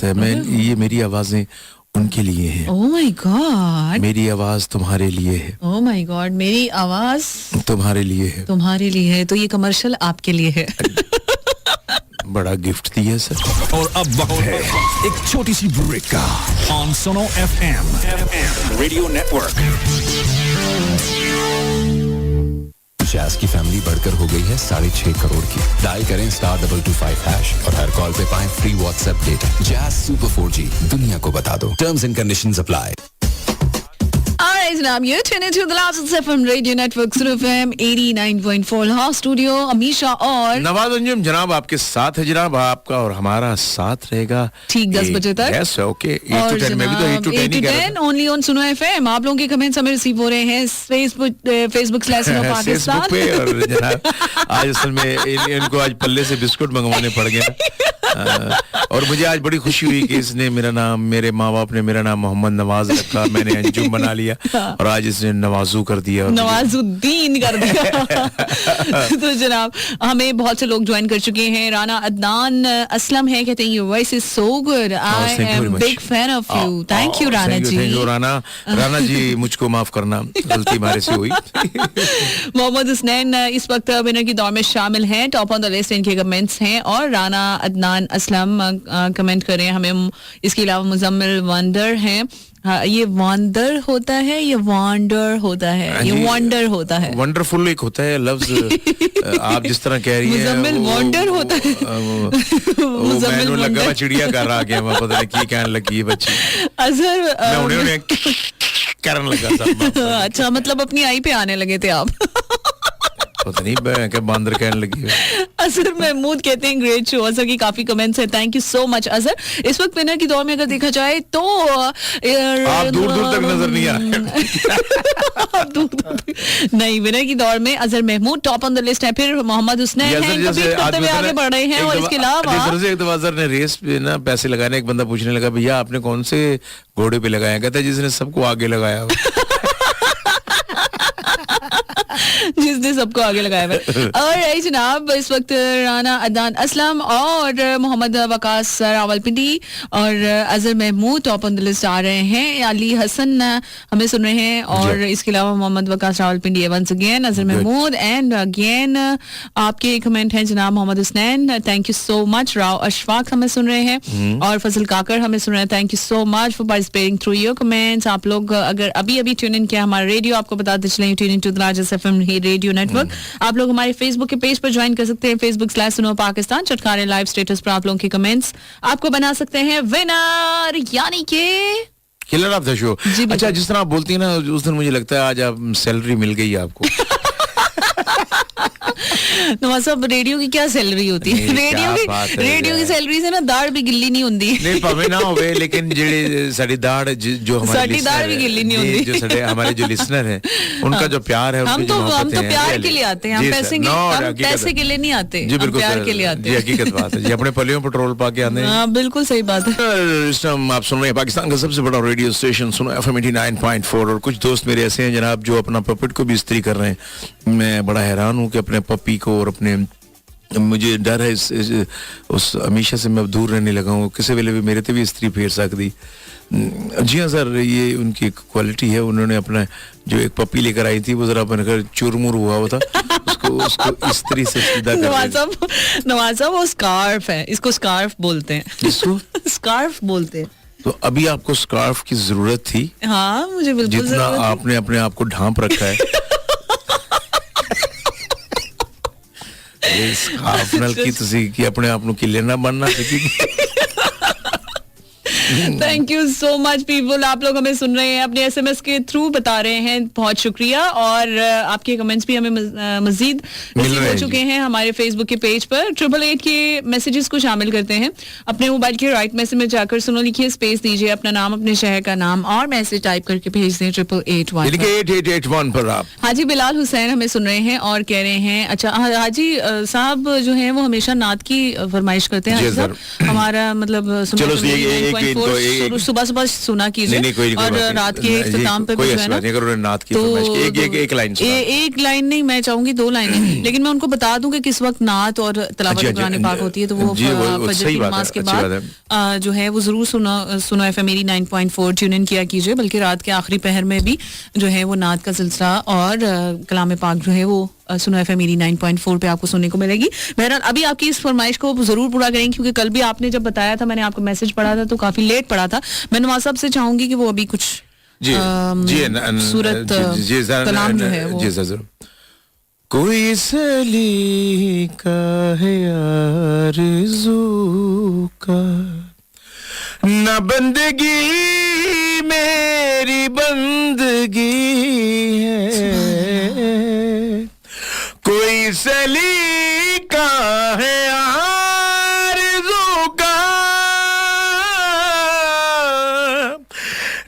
बात है. मैं ये मेरी आवाजें उनके लिए है. Oh my God. मेरी आवाज तुम्हारे लिए है. Oh my God. मेरी आवाज तुम्हारे लिए है. तुम्हारे लिए है. तो ये कमर्शियल आपके लिए है. बड़ा गिफ्ट दिया सर. और अब वक्त है एक छोटी सी ब्रेक का. ऑन सुनो FM रेडियो नेटवर्क. जैज़ की फैमिली बढ़कर हो गई है 6.5 करोड़ की. डायल करें *225# और हर कॉल पे पाएं free WhatsApp data. Jazz super 4G दुनिया को बता दो. Terms and conditions apply. Alright, जनाब, you're tuned into the Last FM Radio Network, Suno FM 89.4 Lahore studio. Amisha और नवाज अंजुम जनाब आपके साथ है जनाब. आपका और हमारा साथ रहेगा ठीक 10 बजे तक. Yes okay. 8 to 10 में भी तो 8 to 10 ही कर ओनली ऑन सुनो FM. आप लोगों के कमेंट्स हमें रिसीव हो रहे हैं Facebook/सुनो पाकिस्तान पे. और जनाब आज असल में इनको आज पल्ले से बिस्कुट मंगवाने पड़ गया. और मुझे आज बड़ी खुशी हुई कि इसने मेरे माँ बाप ने मेरा नाम मोहम्मद नवाज रखा. मैंने अंजुम बना लिया और आज इसने नवाजू कर दिया. नवाजुद्दीन कर दिया. तो जनाब हमें बहुत से लोग ज्वाइन कर चुके हैं. राना अदनान असलम है, कहते हैं your voice is so good. I am big fan of you. Thank you Rana ji. Thank you Rana ji. मुझको माफ करना, गलती हमारे से हुई. मोहम्मद हुसनैन इस वक्त विनर की दौड़ में शामिल हैं. टॉप ऑन द लिस्ट इनके कमेंट्स हैं. और राना अदनान असलम कमेंट कर रहे हैं हमें. इसके अलावा मुजम्मिल वंडर हैं. हाँ, ये वंडर होता है, ये वंडर होता है, ये वंडर होता है. वंडरफुल एक होता है लफ्ज. आप जिस तरह कह रही हैं मुजम्मिल वंडर होता है. मुजम्मिल लगा मैं चिड़िया कर रहा गया. मैं पता नहीं की कहने लगी है बच्ची. अजहर मैं उन्हें करने लगा था. अच्छा, मतलब अपनी आई पे आने लगे थे आप. पता नहीं क्या बंदर कहने लगी है. अजहर महमूद कहते हैं ग्रेट शो. अजहर की काफी कमेंट्स हैं. Thank you so much Azhar. इस वक्त विनर की दौड़ में अगर देखा जाए तो आप दूर दूर तक नजर नहीं आ रहे. नहीं, विनर की दौड़ में Azhar Mahmood top on the list है. फिर मोहम्मद हुसनैन हैं, कभी करते हुए आगे बढ़ रहे हैं. और इसके अलावा एक दफा अजहर ने रेस पे ना पैसे लगाने. एक बंदा पूछने लगा भैया आपने कौन से घोड़े पे लगाया. कहता है जिसने सबको आगे लगाया. जिसने सबको आगे लगाया है. और जनाब इस वक्त राना अदनान असलम और मोहम्मद वकास रावलपिंडी और Azhar Mahmood top on the list आ रहे हैं. अली हसन हमें सुन रहे हैं. और इसके अलावा Mohammad Waqas Rawalpindi once again Azhar Mahmood and again आपके कमेंट हैं जनाब Mohammad Husnain. Thank you so much. Rao Ashfaq हमें सुन रहे हैं. और फजल काकर हमें सुन रहे हैं. Thank you so much for participating through your comments. आप लोग अगर अभी ट्यून इन किया हमारा रेडियो, आपको बताते चलें tune in to the largest FM radio network. आप लोग हमारे फेसबुक के पेज पर ज्वाइन कर सकते हैं. Facebook/सुनो पाकिस्तान. चटकारे लाइव स्टेटस पर आप लोगों के कमेंट्स आपको बना सकते हैं विनर, यानी कि किलर ऑफ द शो. अच्छा, जिस तरह आप बोलती हैं ना उस दिन मुझे लगता है आज आप सैलरी मिल गई आपको. नवाज साहब, रेडियो की क्या सैलरी होती है? रेडियो की सैलरी से ना दाढ़ भी गिल्ली नहीं होती. नहीं भावे ना होवे, लेकिन जेडी साडी दाढ़ जो हमारी दाढ़ भी गिल्ली नहीं होती. जो साडे हमारे जो लिसनर हैं उनका जो प्यार है, हम तो प्यार के लिए आते हैं. हम पैसे के लिए नहीं आते. जी बिल्कुल, प्यार के लिए आते हैं. हकीकत बात है जी. अपने पलियों पेट्रोल पा के आते हैं. बिल्कुल सही बात है. इस टाइम आप सुन रहे हैं पाकिस्तान का सबसे बड़ा रेडियो स्टेशन सुनो FM 89.4. और कुछ दोस्त मेरे ऐसे हैं जनाब जो अपना पपेट को भी इस्त्री कर रहे हैं. मैं बड़ा हैरान हूँ कि अपने पपी को और अपने, मुझे डर है उस अमीशा से मैं दूर रहने लगा हूँ. किसी वेले भी मेरे ते भी स्त्री फेर सकती. जी हाँ सर, ये उनकी क्वालिटी है. उन्होंने अपना जो एक पपी लेकर आई थी वो जरा बनकर चुरमुर हुआ था. उसको स्त्री से सीधा नवाज साहब वो स्कार्फ है. इसको स्कार्फ बोलते हैं. इसको स्कार्फ बोलते हैं. तो अभी आपको स्कार्फ की जरूरत थी. हाँ, मुझे बिल्कुल जितना आपने अपने आप को ढांप रखा है. स्कार्फ नल की तुसी कि अपने आप ਨੂੰ ਕਿਲੇ ਨਾ बनना सीखी. Thank you so much people. आप लोग हमें सुन रहे हैं, अपने SMS के थ्रू बता रहे हैं. बहुत शुक्रिया. और आपके कमेंट्स भी हमें मजीद रिसीव हो चुके हैं हमारे फेसबुक के पेज पर. 888 के मैसेजेस को शामिल करते हैं. अपने मोबाइल के राइट मैसेज में जाकर सुनो लिखिए, स्पेस दीजिए, अपना नाम, अपने शहर का नाम और मैसेज टाइप करके भेज दें 8881 पर. आप हाजी बिलाल हुसैन हमें सुन रहे हैं और कह रहे हैं अच्छा हाजी साहब जो है वो हमेशा नात की फरमाइश करते हैं. हमारा मतलब 4 सुबह सुबह सुना कीजिए और रात के इख्तिताम पे भी जो है ना एक लाइन एक लाइन नहीं, मैं चाहूंगी 2 लाइनें, लेकिन मैं उनको बता दूं कि किस वक्त नात और तिलावत कुरान पाक होती है, तो वो फजर की नमाज के बाद जो है वो जरूर सुनो एफएम 89.4 ट्यून इन किया कीजिए, बल्कि रात के आखिरी पहर में भी जो है वो नात का सिलसिला और कलाम पाक जो है वो सुनो एफएम 89.4 पे आपको सुनने को मिलेगी। बहरहाल अभी आपकी इस फरमाइश को जरूर पूरा करेंगे, क्योंकि कल भी आपने जब बताया था, मैंने आपको मैसेज पढ़ा था तो काफी लेट पढ़ा था। मैं नवाज साहब से चाहूंगी कि वो अभी कुछ सूरत कलाम जो है वो कोई सलीका है आरज़ू का, न बंदगी मेरी बंदगी है, कोई सलीका है आरज़ू का,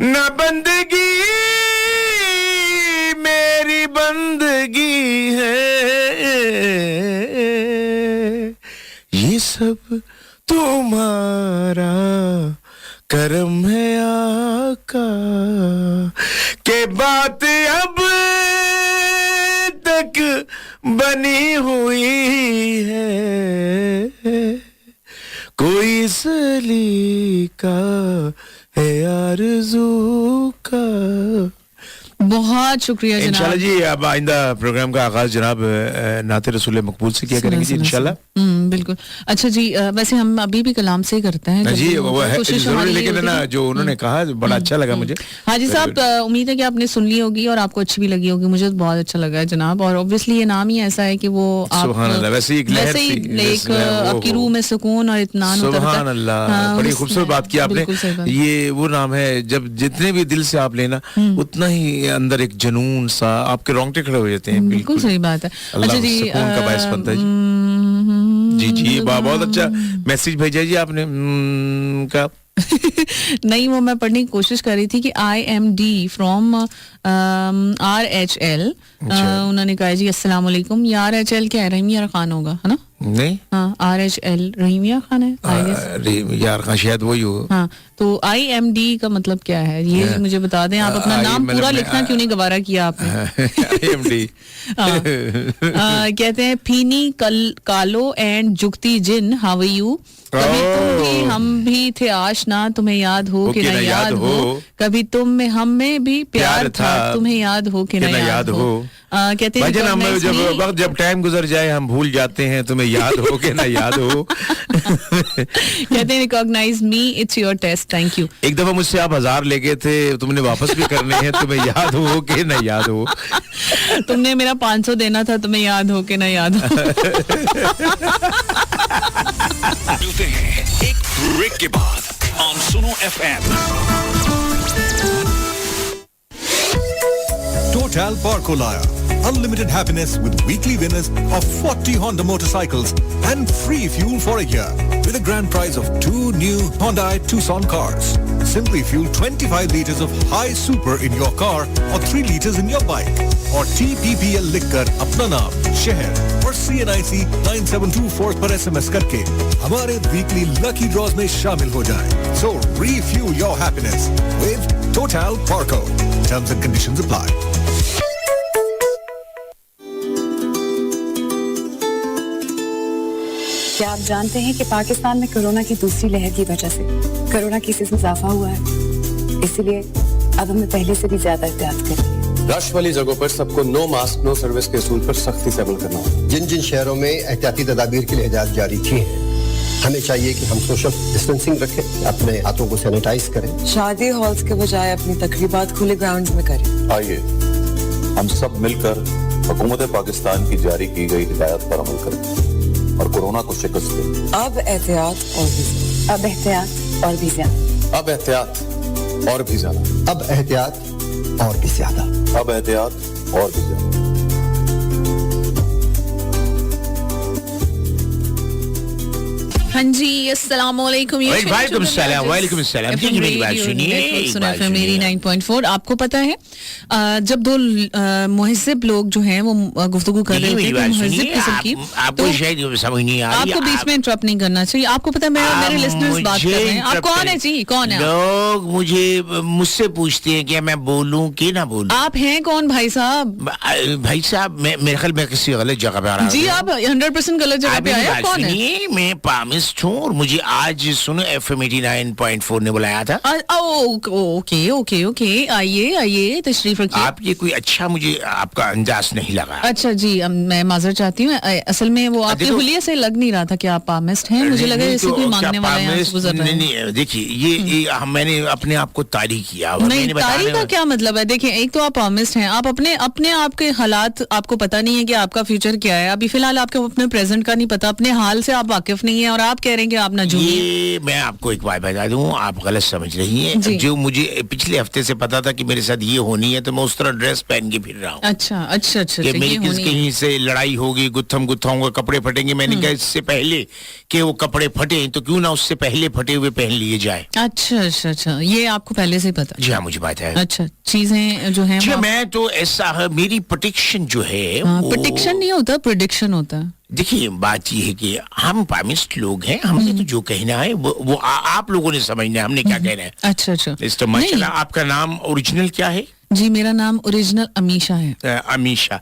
न बंदगी मेरी बंदगी है, ये सब तुम्हारा करम है आका, के बात अब तक बनी हुई है, कोई सलीका है आरज़ू का। बहुत शुक्रिया जनाब। इंशाल्लाह जी, अब आइंदा प्रोग्राम का आगाज जनाब नाते रसूल मकबूल से किया करेंगे जी इंशाल्लाह। बिल्कुल। अच्छा जी, वैसे हम अभी भी कलाम से ही करते हैं जी, वो है जरूरी, लेकिन ना जो उन्होंने कहा बड़ा अच्छा लगा मुझे। हाजी साहब, उम्मीद है कि आपने सुन ली होगी और आपको अच्छी भी लगी होगी। मुझे तो बहुत अच्छा लगा है जनाब, और ऑब्वियसली ये नाम ही ऐसा है कि वो वैसे एक आपकी रूह में सुकून और इत्मीनान उतरता है। सुभान अल्लाह, बड़ी खूबसूरत बात की आपने। ये वो नाम है, जब जितने भी दिल से आप लेना उतना ही अंदर एक जुनून सा, आपके रोंगटे खड़े हो जाते हैं। बिल्कुल सही बात है। अच्छा जी, सुकून का बायस बनता है जी। जी बहुत अच्छा मैसेज भेजा जी आपने का। नहीं, वो मैं पढ़ने की कोशिश कर रही थी कि IMD फ्रॉम RHL, उन्होंने कहा जी अस्सलाम वालेकुम। ये RHL क्या है? रहीमिया खान होगा, है ना? नहीं, हाँ, RHL रहीमिया खान है, यार खान शायद वही हो। हाँ, तो IMD का मतलब क्या है ये मुझे बता दें। आप अपना नाम पूरा लिखना क्यों नहीं गवारा किया आपने? IMD कहते हैं फीनी कालो एंड जुगती जिन, हाउ आर यू? कभी तुम भी हम भी थे आशना, तुम्हें याद हो कि ना याद हो, कभी तुम में हम में भी प्यार था, तुम्हें याद हो कि ना याद हो। कहते हैं जब टाइम गुजर जाए हम भूल जाते हैं, तुम्हें याद हो कि ना याद हो। कहते हैं recognise me, it's your test, thank you. एक दफा मुझसे आप 1000 लेके थे, तुमने वापस भी करने हैं, तुम्हें याद हो कि ना याद हो। तुमने मेरा 500 देना था, तुम्हें याद हो कि ना याद हो। मिलते हैं एक ब्रेक के बाद ऑन सुनो FM। Total Parco लाया unlimited happiness with weekly winners of 40 Honda motorcycles and free fuel for a year with a grand prize of 2 new Hyundai Tucson cars. Simply fuel 25 liters of high super in your car or 3 liters in your bike. और TPPL लिखकर अपना नाम, शहर और CNIC 9724 पर SMS करके हमारे weekly lucky draws में शामिल हो जाएं। So refuel your happiness with Total Parco. Terms and conditions apply. क्या आप जानते हैं कि पाकिस्तान में कोरोना की दूसरी लहर की वजह से कोरोना केसेस में इजाफा हुआ है? इसीलिए अब हमें पहले से भी ज्यादा एहतियात करनी है। रश वाली जगहों पर सबको नो मास्क नो सर्विस के असूल पर सख्ती से अमल करना होगा। जिन जिन शहरों में एहतियाती तदाबीर के लिए हिदायत जारी की है, हमें चाहिए कि हम सोशल डिस्टेंसिंग रखें, अपने हाथों को सैनिटाइज करें। शादी हॉल्स के बजाय अपनी तकरीबात खुले ग्राउंड्स में करें। आइए हम सब मिलकर हुकूमत पाकिस्तान की जारी की गई हिदायत पर अमल करें और कोरोना को शिकस्त दें। अब एहतियात और भी ज्यादा। अब एहतियात और भी ज्यादा। अब एहतियात और भी ज्यादा। अब एहतियात और भी ज्यादा। अब एहतियात और भी ज्यादा। हाँ हाँ जी, अस्सलाम वालेकुम। वालेकुम सलाम, वालेकुम सलाम। जी मेरी बात सुनिए। मेरी 9.4। आपको पता है जब दो मुहज्जिब लोग जो हैं वो गुफ्तगू कर रहे होते हैं मुहज्जिब किस्म की, आपको शायद समझ नहीं आ रही। आपको बीच में इंटरप्ट नहीं करना चाहिए। आपको पता है मेरे लिसनर्स बात कर रहे हैं। आप कौन है जी? कौन है? लोग मुझसे पूछते हैं कि मैं बोलूं कि ना बोलूं। आप हैं कौन भाई साहब? भाई साहब, मेरे ख्याल में किसी गलत जगह पे आ रहा हूं। जी आप 100% गलत जगह पे आए। कौन है? मैं पामिस्ट हूँ और मुझे आज सुनो FM 89.4 ने बुलाया था। ओके, आइए तशरीफ रखिए। आप ये कोई अच्छा मुझे आपका अंदाज नहीं लगा। अच्छा जी, मैं माजर चाहती हूँ। असल में वो आपके हुलिये से लग नहीं रहा था कि आप पामिस्ट हैं। मुझे लगा जैसे कोई मांगने वाला यहाँ से गुजर रहा है। नहीं, देखिए ये मैंने अपने आप को तारीख किया। नहीं, तारीख का क्या मतलब है? देखिए, एक तो आप पामिस्ट हैं, आप अपने आप के हालात आपको पता नहीं है कि आपका फ्यूचर क्या है। अभी फिलहाल आपको अपने प्रेजेंट का नहीं पता, अपने हाल से आप वाकिफ नहीं है और आप कह रहे हैं कि आप ना ये मैं आपको एक बात बता दूं, आप गलत समझ रही हैं। जो मुझे पिछले हफ्ते से पता था कि मेरे साथ ये होनी है, तो मैं उस तरह ड्रेस पहन के फिर रहा हूँ। अच्छा कि मेरी कहीं से लड़ाई होगी, गुत्थम होगा, कपड़े फटेंगे। मैंने कहा इससे पहले कि वो कपड़े फटे तो क्यों ना उससे पहले फटे हुए पहन लिए जाए। अच्छा, ये आपको पहले से पता? जी हाँ, मुझे बात है। अच्छा, चीजें जो है मैं तो ऐसा है, मेरी प्रेडिक्शन जो है प्रेडिक्शन नहीं होता, प्रेडिक्शन होता है। देखिए, बात ये है कि हम पामिस्ट लोग हैं, हमने तो जो कहना है वो आप लोगों ने समझना है, हमने क्या कहना है। अच्छा। मिस्टर माशाल्लाह, आपका नाम ओरिजिनल क्या है? जी, मेरा नाम ओरिजिनल अमीशा है। अमीशा,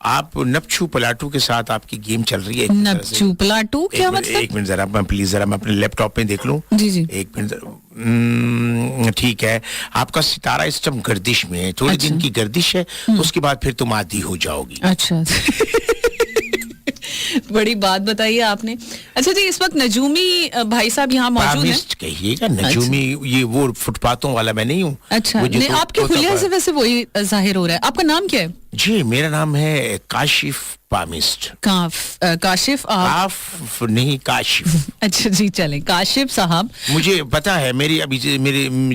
आप नपछू पलाटू के साथ आपकी गेम चल रही है। नपछू पलाटू क्या मतलब? एक मिनट जरा, प्लीज मैं अपने लैपटॉप में देख लूं। जी। एक मिनट। ठीक है, आपका सितारा इस टाइम गर्दिश में है। थोड़े दिन की गर्दिश है, उसके बाद फिर तुम आदी हो जाओगी। अच्छा। बड़ी बात बताइए आपने। अच्छा जी, इस वक्त नजूमी भाई साहब यहाँ मौजूद हैं। कहिएगा नजूमी। ये वो फुटपाथों वाला मैं नहीं हूँ। अच्छा, नहीं, आपके हुलिया से वैसे वही जाहिर हो रहा है। आपका नाम क्या है? जी, मेरा नाम है काशिफ पामिस्ट। काशिफ आप नहीं, काशिफ। अच्छा जी, चलें, काशिफ साहब। मुझे पता है, मेरे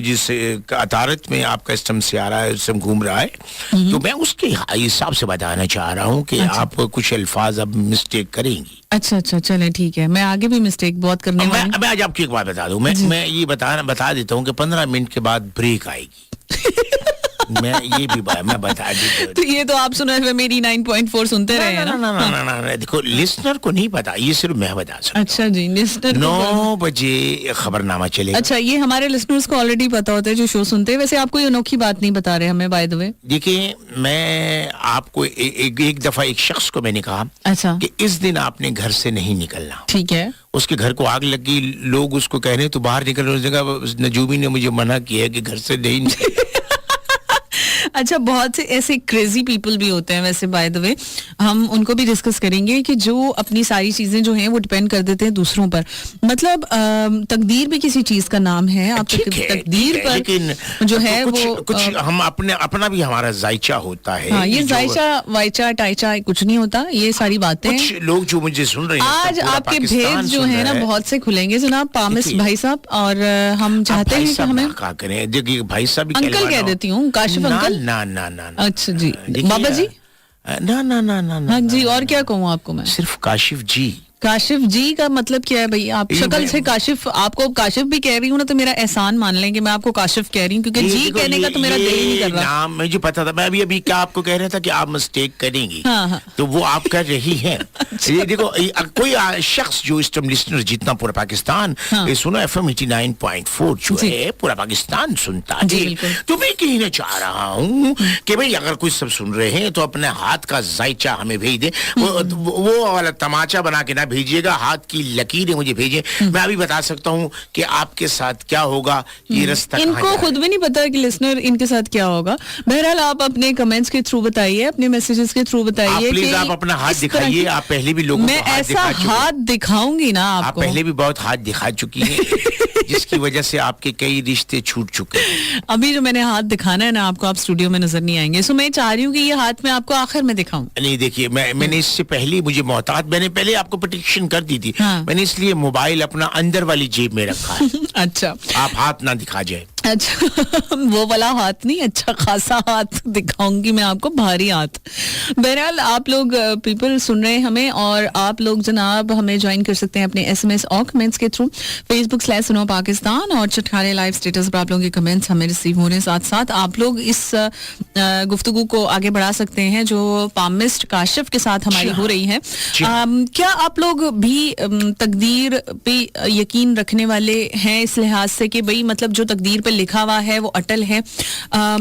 जिस अदालत में आपका इस्टम से आ रहा है, इस्टम घूम रहा है, तो मैं उसके हिसाब से बताना चाह रहा हूँ कि आप कुछ अल्फाज अब मिस्टेक करेंगी। अच्छा, चलें, ठीक है। मैं आगे भी मिस्टेक बहुत करने वाली हूं। मैं आज आपको एक बात बता दूं। मैं ये बता देता हूँ कि 15 मिनट के बाद ब्रेक आएगी। मैं ये भी मैं बता दी। तो ये तो आप सुना है, मेरी 9.4 सुनते रहे हैं ना? ना, देखो, लिसनर को नहीं पता, ये सिर्फ मैं बता सकता। अच्छा जी, लिसनर 9 बजे खबरनामा चलेगा। अच्छा, ये हमारे लिसनर्स को ऑलरेडी पता होता है जो शो सुनते हैं। वैसे आप कोई अनोखी बात नहीं बता रहे हमें, बाय द वे। देखिए, मैं आपको एक दफा एक शख्स को मैंने कहा, अच्छा, कि इस दिन आपने घर से नहीं निकलना। ठीक है। उसके घर को आग लग गई, लोग उसको कह रहे तो बाहर निकल रहे। उस जगह नजूमी ने मुझे मना किया कि घर से नहीं अच्छा, बहुत से ऐसे क्रेजी पीपल भी होते हैं वैसे, बाय द वे। हम उनको भी डिस्कस करेंगे कि जो अपनी सारी चीजें जो हैं वो डिपेंड कर देते हैं दूसरों पर। मतलब तकदीर भी किसी चीज का नाम है। आप तकदीर पर लेकिन जो है कुछ हम अपना भी हमारा जायचा होता है। हाँ, ये जायचा वायचा टाइचा कुछ नहीं होता, ये सारी बातें। कुछ लोग जो मुझे सुन रहे हैं आज आपके भेद जो है ना बहुत से खुलेंगे जनाब पामिस्ट भाई साहब। और हम चाहते हैं कि हमें क्या करें। देखिए, भाई साहब अंकल कह देती हूँ, काशिफ अंकल। ना। अच्छा जी, बाबा जी। ना। हाँ जी, और क्या कहूँ आपको मैं? सिर्फ काशिफ जी। काशिफ जी का मतलब क्या है भाई? आप शक्ल से काशिफ, आपको काशिफ भी कह रही हूँ ना, तो मेरा एहसान मान लें कि मैं आपको काशिफ कह रही हूँ, क्योंकि जी कहने का तो मेरा दिल ही नहीं कर रहा। नाम मुझे पता था। मैं अभी क्या आपको कह रहा था कि आप मिस्टेक करेंगी। हाँ। तो वो आप कर रही हैं। ये देखो, कोई शख्स जो इस टाइम लिसनर जितना पूरा पाकिस्तान सुनो FM 89.4 जो है पूरा पाकिस्तान सुनता है, तो मैं कहना चाह रहा हूँ कि भाई अगर कोई सब सुन रहे हैं तो अपने हाथ का जायचा हमें भेज दे। वो वाला तमाचा बना के ना भेजिएगा, हाथ की लकीरें मुझे भेजें। मैं अभी बता सकता हूँ कि आपके साथ क्या होगा। ये रास्ता इनको खुद भी नहीं पता कि लिसनर इनके साथ क्या होगा। बहरहाल आप अपने कमेंट्स के थ्रू बताइए, अपने मैसेजेस के थ्रू बताइए। प्लीज आप अपना हाथ दिखाइए। आप पहले भी लोगों मैं ऐसा हाथ दिखाऊंगी ना आपको। आप पहले भी बहुत हाथ दिखा चुकी हैं, जिसकी वजह से आपके कई रिश्ते छूट चुके हैं। अभी जो मैंने हाथ दिखाना है ना आपको, आप स्टूडियो में नजर नहीं आएंगे। सो मैं चाह रही हूँ कि ये हाथ मैं आपको आखिर में दिखाऊं। नहीं, देखिए, मैंने इससे पहले मुझे मोहतात, मैंने पहले आपको प्रेडिक्शन कर दी थी। मैंने इसलिए मोबाइल अपना अंदर वाली जेब में रखा है। अच्छा, आप हाथ ना दिखा जाए। अच्छा वो वाला हाथ नहीं, अच्छा खासा हाथ दिखाऊंगी मैं आपको, भारी हाथ। बहरहाल आप लोग पीपल सुन रहे हैं हमें, और आप लोग जनाब हमें ज्वाइन कर सकते हैं अपने SMS और कमेंट्स के थ्रू Facebook/सुनो पाकिस्तान, और चटखारे लाइव स्टेटस पर आप लोगों के कमेंट्स हमें रिसीव हो रहे हैं। साथ साथ आप लोग इस गुफ्तगू को आगे बढ़ा सकते हैं जो पामिस्ट काशिफ के साथ हमारी हो रही है। क्या आप लोग भी तकदीर पे यकीन रखने वाले हैं इस लिहाज से कि भाई मतलब जो तकदीर पे लिखा हुआ है वो अटल है?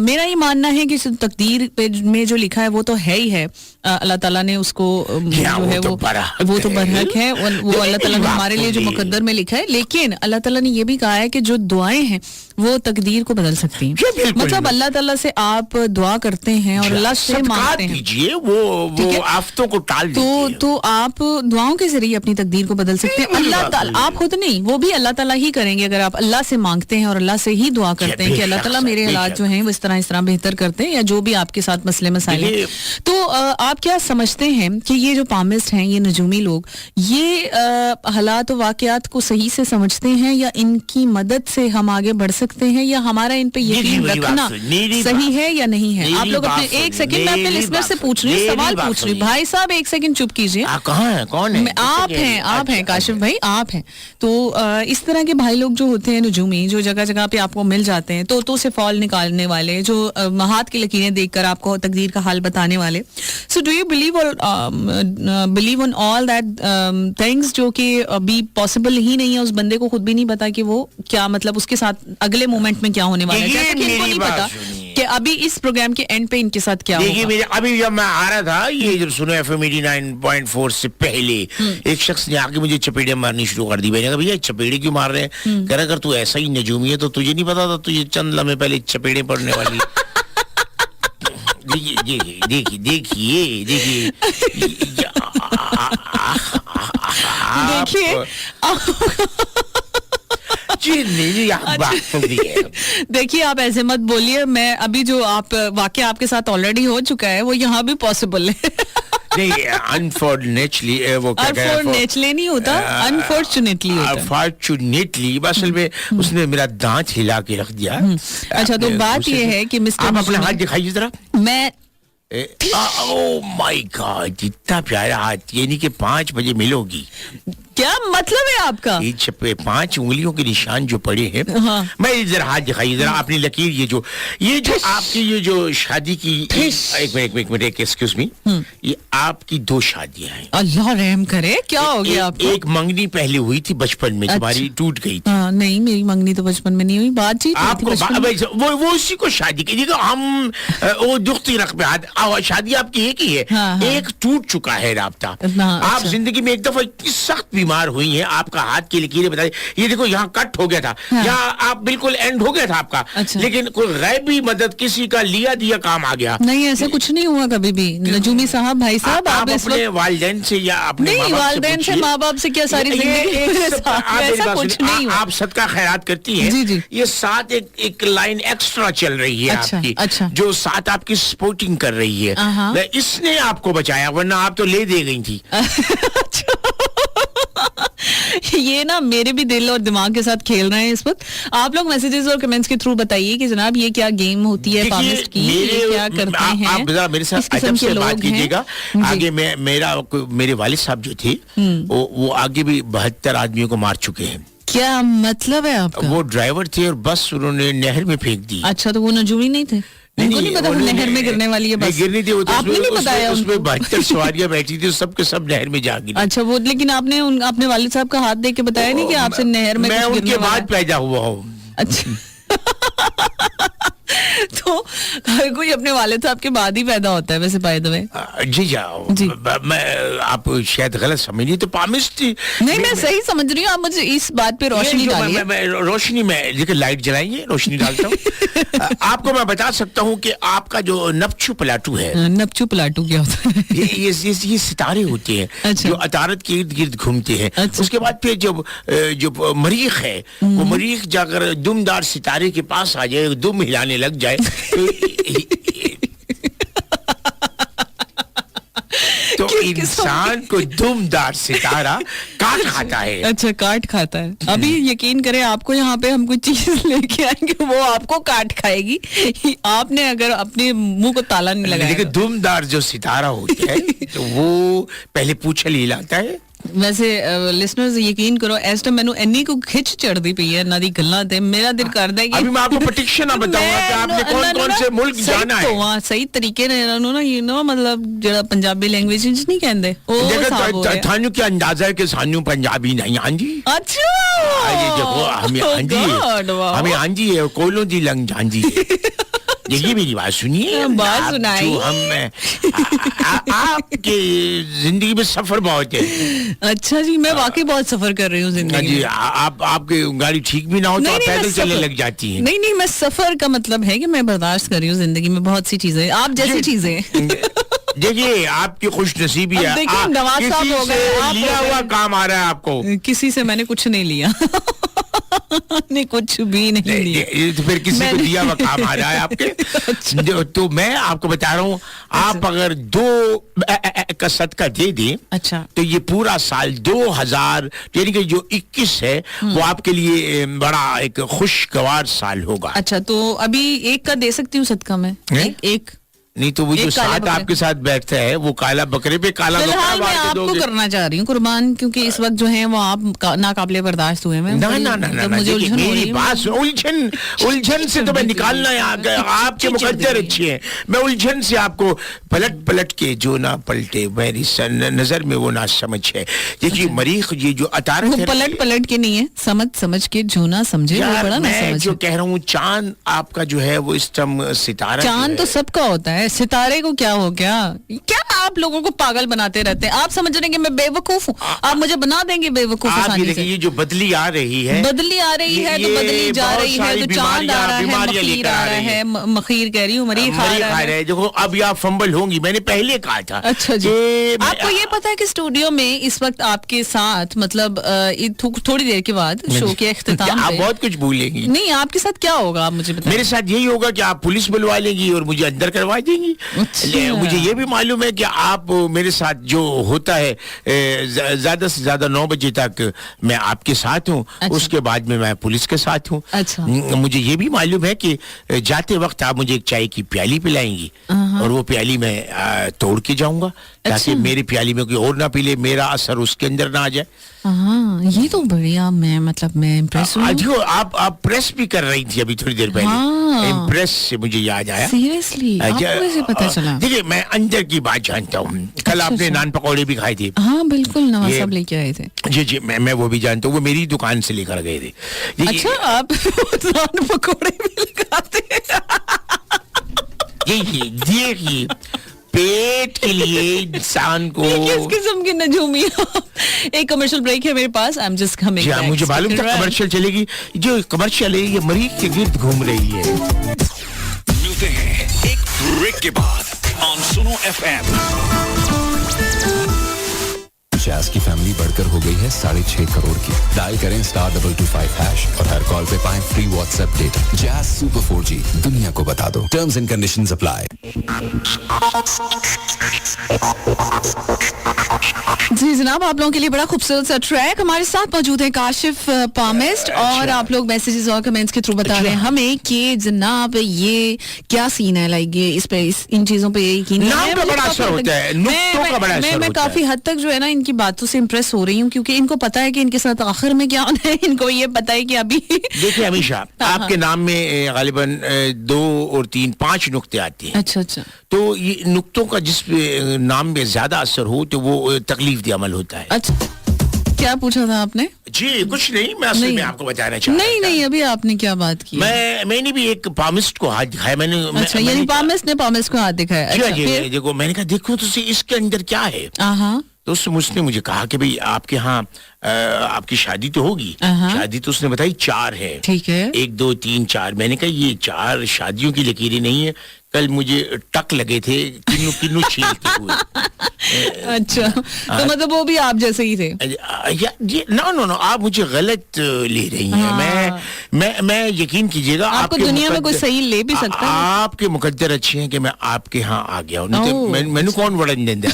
मेरा ये मानना है कि तकदीर पे में जो लिखा है वो तो है ही है, अल्लाह ताला ने उसको जो है वो तो बरहक है, वो अल्लाह ताला ने हमारे लिए जो मुकद्दर में लिखा है। लेकिन अल्लाह ताला ने ये भी कहा है कि जो दुआएं हैं वो तकदीर को बदल सकती हैं। मतलब अल्लाह ताला से आप दुआ करते हैं और अल्लाह से मांगते हैं, वो आफतों को टाल तो आप दुआओं के जरिए अपनी तकदीर को बदल सकते हैं। अल्लाह ताला, आप खुद नहीं, वो भी अल्लाह ताला ही करेंगे अगर आप अल्लाह से मांगते हैं और अल्लाह से ही दुआ करते हैं कि अल्लाह ताला मेरे हालात जो हैं वो इस तरह बेहतर करते हैं, या जो भी आपके साथ मसले मसाइल हैं। तो आप क्या समझते हैं कि ये जो पामिस्ट हैं, ये नजूमी लोग, ये हालात वाकयात को सही से समझते हैं, या इनकी मदद से हम आगे बढ़ सकते हैं, या हमारा इन पे यकीन रखना सही है या नहीं है? आप लोग अपने एक सेकंड में अपने लिसनर से पूछ रही हूँ, सवाल पूछ रही हूँ। भाई साहब एक सेकंड चुप कीजिए। कहाँ है, कौन है? आप हैं काशिफ भाई, आप हैं। तो इस तरह के भाई लोग जो होते हैं नजूमी, जो जगह जगह पे आपको मिल जाते हैं, तो से फॉल निकालने वाले, जो हाथ की लकीरें देखकर आपको तकदीर का हाल बताने वाले। So do you believe on all that things जो कि अभी पॉसिबल ही नहीं है, उस बंदे को खुद भी नहीं पता कि वो क्या, मतलब उसके साथ अगले मोमेंट में क्या होने वाला है, जैसे कि इनको नहीं पता कि अभी इस प्रोग्राम के एंड पे इनके साथ क्या होगा। देखिए अभी जब मैं आ रहा था, ये जब सुनो FM 89.4 से पहले एक शख्स ने आके मुझे चपेड़े मारनी शुरू कर दी। मैंने कहा भैया चपेड़े क्यों मार रहे हैं? कह रहा अगर तू ऐसा ही नजूमी है तो तुझे नहीं पता था तुझे चंद लम्हे पहले चपेड़े पड़ने वाली। देखिए देखिए आप ऐसे मत बोलिए, मैं अभी जो आप वाकया आपके साथ ऑलरेडी हो चुका है वो यहाँ भी पॉसिबल है। नहीं, अनफॉर्चुनेटली वो क्या अनफॉर्चुनेटली नहीं होता, अनफॉर्चुनेटली होता है। अनफॉर्चुनेटली असल में उसने मेरा दांत हिला के रख दिया। अच्छा, तो बात ये है कि मिस्टर, आप अपना हाथ दिखाइए जरा। मैं ओह माय गॉड, इतना प्यारा हाथ, यानी कि 5 बजे मिलोगी। क्या मतलब है आपका? 5 उंगलियों के निशान जो पड़े हैं। हाँ। मैं इधर हाथ दिखाइए जरा, अपनी लकीर, ये जो आपकी ये जो शादी की, एक मिनट एक्सक्यूज मी, ये आपकी 2 शादियां हैं। अल्लाह रहम करे, क्या हो गया आपको? एक मंगनी पहले हुई थी बचपन में, तुम्हारी टूट गई थी। नहीं, मेरी मंगनी तो बचपन में नहीं हुई, बातचीत वो उसी को शादी की। देखो हम वो दुखती रख हाथ, शादी आपकी एक ही है। एक टूट चुका है राब्ता। आप जिंदगी में एक दफा इतनी सख्त बीमार हुई हैं, आपका हाथ की लकीरें बताइए, ये देखो यहाँ कट हो गया था, यहाँ आप बिल्कुल एंड हो गया था आपका। लेकिन कोई गैबी मदद, किसी का लिया दिया काम आ गया। नहीं, ऐसा कुछ नहीं हुआ कभी भी नजूमी साहब। भाई साहब आप अपने वालिदैन से या अपने वालिदैन से, माँ बाप से क्या सारी जिंदगी ऐसा कुछ नहीं हुआ। आप सदका खैरात करती हैं, ये साथ एक लाइन एक्स्ट्रा चल रही है आपकी, जो साथ आपकी सपोर्टिंग कर रही है, इसने आपको बचाया, वरना आप तो ले दे गई थी। ये ना मेरे भी दिल और दिमाग के साथ खेल रहे हैं इस वक्त। आप लोग मैसेजेस और कमेंट्स के थ्रू बताइए कि जनाब ये क्या गेम होती है पामिस्ट की, ये क्या करते हैं? आप मेरे साथ अदब से बात कीजिएगा। आगे मेरे वालिद साहब जो थे वो आगे भी 72 आदमियों को मार चुके हैं। क्या मतलब है आपका? वो ड्राइवर थे और बस उन्होंने नहर में फेंक दी। अच्छा, तो वो नजूमी नहीं थे? उनको नहीं पता नहर में गिरने वाली है बस? गिरनी थी, आपने नहीं बताया? उसमें 72 सवारियां बैठी थी, सब के सब नहर में जा गिरी। अच्छा, वो लेकिन आपने अपने वालिद साहब का हाथ देख के बताया नहीं कि आपसे नहर में? मैं उनके बाद पैदा हुआ हूँ। अच्छा तो हर कोई अपने वालिद साहब के बाद ही पैदा होता है वैसे, बाय द वे। जी जाओ, मैं आप शायद गलत समझिए, तो पामिस्ट नहीं, मैं सही समझ रही हूँ। आप मुझे इस बात पे रोशनी डालिए। रोशनी में देखिए, लाइट जलाइए, रोशनी डालता हूँ। आपको मैं बता सकता हूँ कि आपका जो नपचू पलाटू है। नपचू पलाटू क्या होता है? ये सितारे होते हैं जो अतारत के इर्द गिर्द घूमते हैं। उसके बाद फिर जो मरीख है, वो मरीख जाकर दुमदार सितारे के पास आ जाए, दुम हिलाने लग जाए, तो इंसान को दुमदार सितारा काट खाता है। अच्छा, काट खाता है। अभी यकीन करें, आपको यहाँ पे हम कुछ चीज लेके आएंगे, वो आपको काट खाएगी, आपने अगर अपने मुंह को ताला नहीं लगाया। देखिए, दुमदार जो सितारा होता है तो वो पहले पूछल हिलाता है। वैसे लिसनर्स यकीन करो, इस टाइम मैंने एनी को खिच चढ़दी पई है ना दी गल्लां ते। मेरा दिल करदा है कि अभी मैं आपको प्रेडिक्शन बताऊंगा कि आपने कौन-कौन से मुल्क जाना है। तो वहां सही तरीके ने इन्होंने ना, यू नो, मतलब जेड़ा पंजाबी लैंग्वेज च नहीं कहंदे ओ थानू क्या अंदाजा है कि सानू पंजाबी नहीं आंदी। अच्छा, ये देखो, हमें आंदी है, हमें आंदी है, कोलों दी लंग जांदी है। ये मेरी बात सुनिए, बात सुनाई। आपके जिंदगी में सफर बहुत है। अच्छा जी, मैं वाकई बहुत सफर कर रही हूँ जिंदगी में। आपके गाड़ी ठीक भी ना हो तो आप पैदल चलने लग जाती हैं। नहीं, मैं सफर का मतलब है कि मैं बर्दाश्त कर रही हूँ जिंदगी में बहुत सी चीजें, आप जैसी चीजें। देखिए, आपकी खुश नसीबी है, किसी से लिया हुआ काम आ रहा है आपको। किसी से मैंने कुछ नहीं लिया। नहीं, कुछ भी नहीं लिया। तो फिर किसी को दिया हुआ काम आ रहा है आपके। अच्छा। तो मैं आपको बता रहा हूँ, आप अगर 2 का सदका दे दें, अच्छा, तो ये पूरा साल 2000 यानी कि जो 21 है वो आपके लिए बड़ा एक खुशगवार साल होगा। अच्छा, तो अभी 1 का दे सकती हूँ सदका में? एक नहीं तो वो जो साथ आपके साथ बैठता है वो काला बकरे पे काला बकरा फिलहाल मैं आपको करना चाह रही हूँ कुर्बान, क्योंकि इस वक्त जो है वो आप नाकाबिले बर्दाश्त हुए हैं। ना, मुझे मेरी बात उलझन से तो मैं निकालना है। आपके मुकद्दर अच्छे हैं, मैं उलझन से आपको पलट के जो ना पलटे मेरी नजर में वो ना समझ है। देखिए मरीख, ये जो अतारत है, पलट के नहीं है, समझ के जो ना समझे वो बड़ा ना समझ। जो कह रहा हूँ, चांद आपका जो है वो इस टाइम सितारा, चांद तो सबका होता है, सितारे को क्या हो गया? क्या आप लोगों को पागल बनाते रहते हैं? आप समझ रहे हैं कि मैं बेवकूफ हूँ, आप मुझे बना देंगे बेवकूफ आसानी से। ये जो बदली आ रही है तो बदली जा रही है, तो चांद आ रहा है, मखीर आ रहा है, मखीर कह रही हूँ, मरीख आ रहा है। देखो, अब आप फंबल होंगी, मैंने पहले कहा था। अच्छा जी, आपको ये पता है कि स्टूडियो में इस वक्त आपके साथ, मतलब थोड़ी देर के बाद शो के इख्तिताम आप बहुत कुछ भूलेंगी। नहीं, आपके साथ क्या होगा आप मुझे बताइए। मेरे साथ यही होगा कि आप पुलिस बुलवा लेंगी और मुझे अंदर करवा देंगी। मुझे ये भी मालूम है कि आप मेरे साथ जो होता है ज्यादा से ज्यादा 9 बजे तक मैं आपके साथ हूँ। अच्छा। उसके बाद में मैं पुलिस के साथ हूँ। अच्छा। मुझे ये भी मालूम है कि जाते वक्त आप मुझे एक चाय की प्याली पिलाएंगी और वो प्याली मैं तोड़ के जाऊंगा ताकि मेरी प्याली में कोई और ना पी ले, मेरा असर उसके अंदर ना आ जाए। ये तो बढ़िया, मैं इम्प्रेस हूँ। आप प्रेस भी कर रही थी अभी थोड़ी देर पहले। इम्प्रेस से मुझे याद आया। सीरियसली, आपको कैसे पता चला? देखिए, मैं अंदर की बात जानता हूँ। कल आपने नान पकौड़े भी खाए थे। हाँ बिल्कुल, नवाज साहब लेके आए थे। जी, मैं वो भी जानता हूँ, वो मेरी दुकान से लेकर गए थे। अच्छा, आप नान पकौड़े भी लगाते हैं? देखिए, पेट के लिए इंसान को किस किस्म की नजूमी। एक कमर्शियल ब्रेक है मेरे पास, I am just coming back. मुझे मालूम था कमर्शियल चलेगी। जो कमर्शियल है ये मरीज के गिर्द घूम रही है। मिलते हैं एक ब्रेक के बाद ऑन सुनो FM। जैस की फैमिली बढ़कर हो गई है 6.5 करोड़ की। डायल करें *225# और हर कॉल पे पाएं free WhatsApp data. Jazz super 4G, दुनिया को बता दो। Terms and conditions apply. जी जनाब, आप लोगों के लिए बड़ा खूबसूरत सा ट्रैक। हमारे साथ मौजूद है काशिफ पामिस्ट और आप लोग मैसेजेस और कमेंट्स के थ्रू बता रहे हैं हमें कि जनाब ये क्या सीन है, लाइक ये इस पे इन चीजों पे यकीन नाम का बड़ा असर होता है, नुक्तों का बड़ा असर होता है। मैं काफी हद तक जो है ना इनकी बातों से इम्प्रेस हो रही हूँ, क्योंकि इनको पता है कि इनके साथ आखिर में क्या होना है। इनको ये पता है कि अभी देखिए हमेशा आपके नाम में गालिबन 2 और 3 5 नुक्ते आते हैं। अच्छा, तो ये नुक्तों का जिस नाम में ज्यादा असर हो तो वो तकलीफ दे अमल होता है। अच्छा, क्या पूछा था आपने? जी कुछ नहीं, मैं असल में आपको बताना चाह रहा था। नहीं, अभी आपने क्या बात की? मैंने भी एक पामिस्ट को हाथ दिखाया। मैंने अच्छा, यानी पामिस्ट ने पामिस्ट को हाथ दिखाया। अच्छा, देखो मैंने कहा देखो तो इसके अंदर क्या है। तो उसने मुझे कहा कि भाई आपके यहाँ आपकी शादी तो होगी। शादी तो उसने बताई 4 है। ठीक है, 1 2 3 4। मैंने कहा ये 4 शादियों की लकीरें नहीं है, कल मुझे टक लगे थे किन्नू छीलते हुए। अच्छा, तो मतलब वो भी आप जैसे ही थे? नो, आप मुझे गलत ले रही हैं। मैं यकीन कीजिएगा आपको दुनिया में कोई सही ले भी सकता है। आपके मुकद्दर अच्छे हैं कि मैं आपके यहाँ आ गया हूँ, नहीं तो मैंने कौन वड़न देंदा।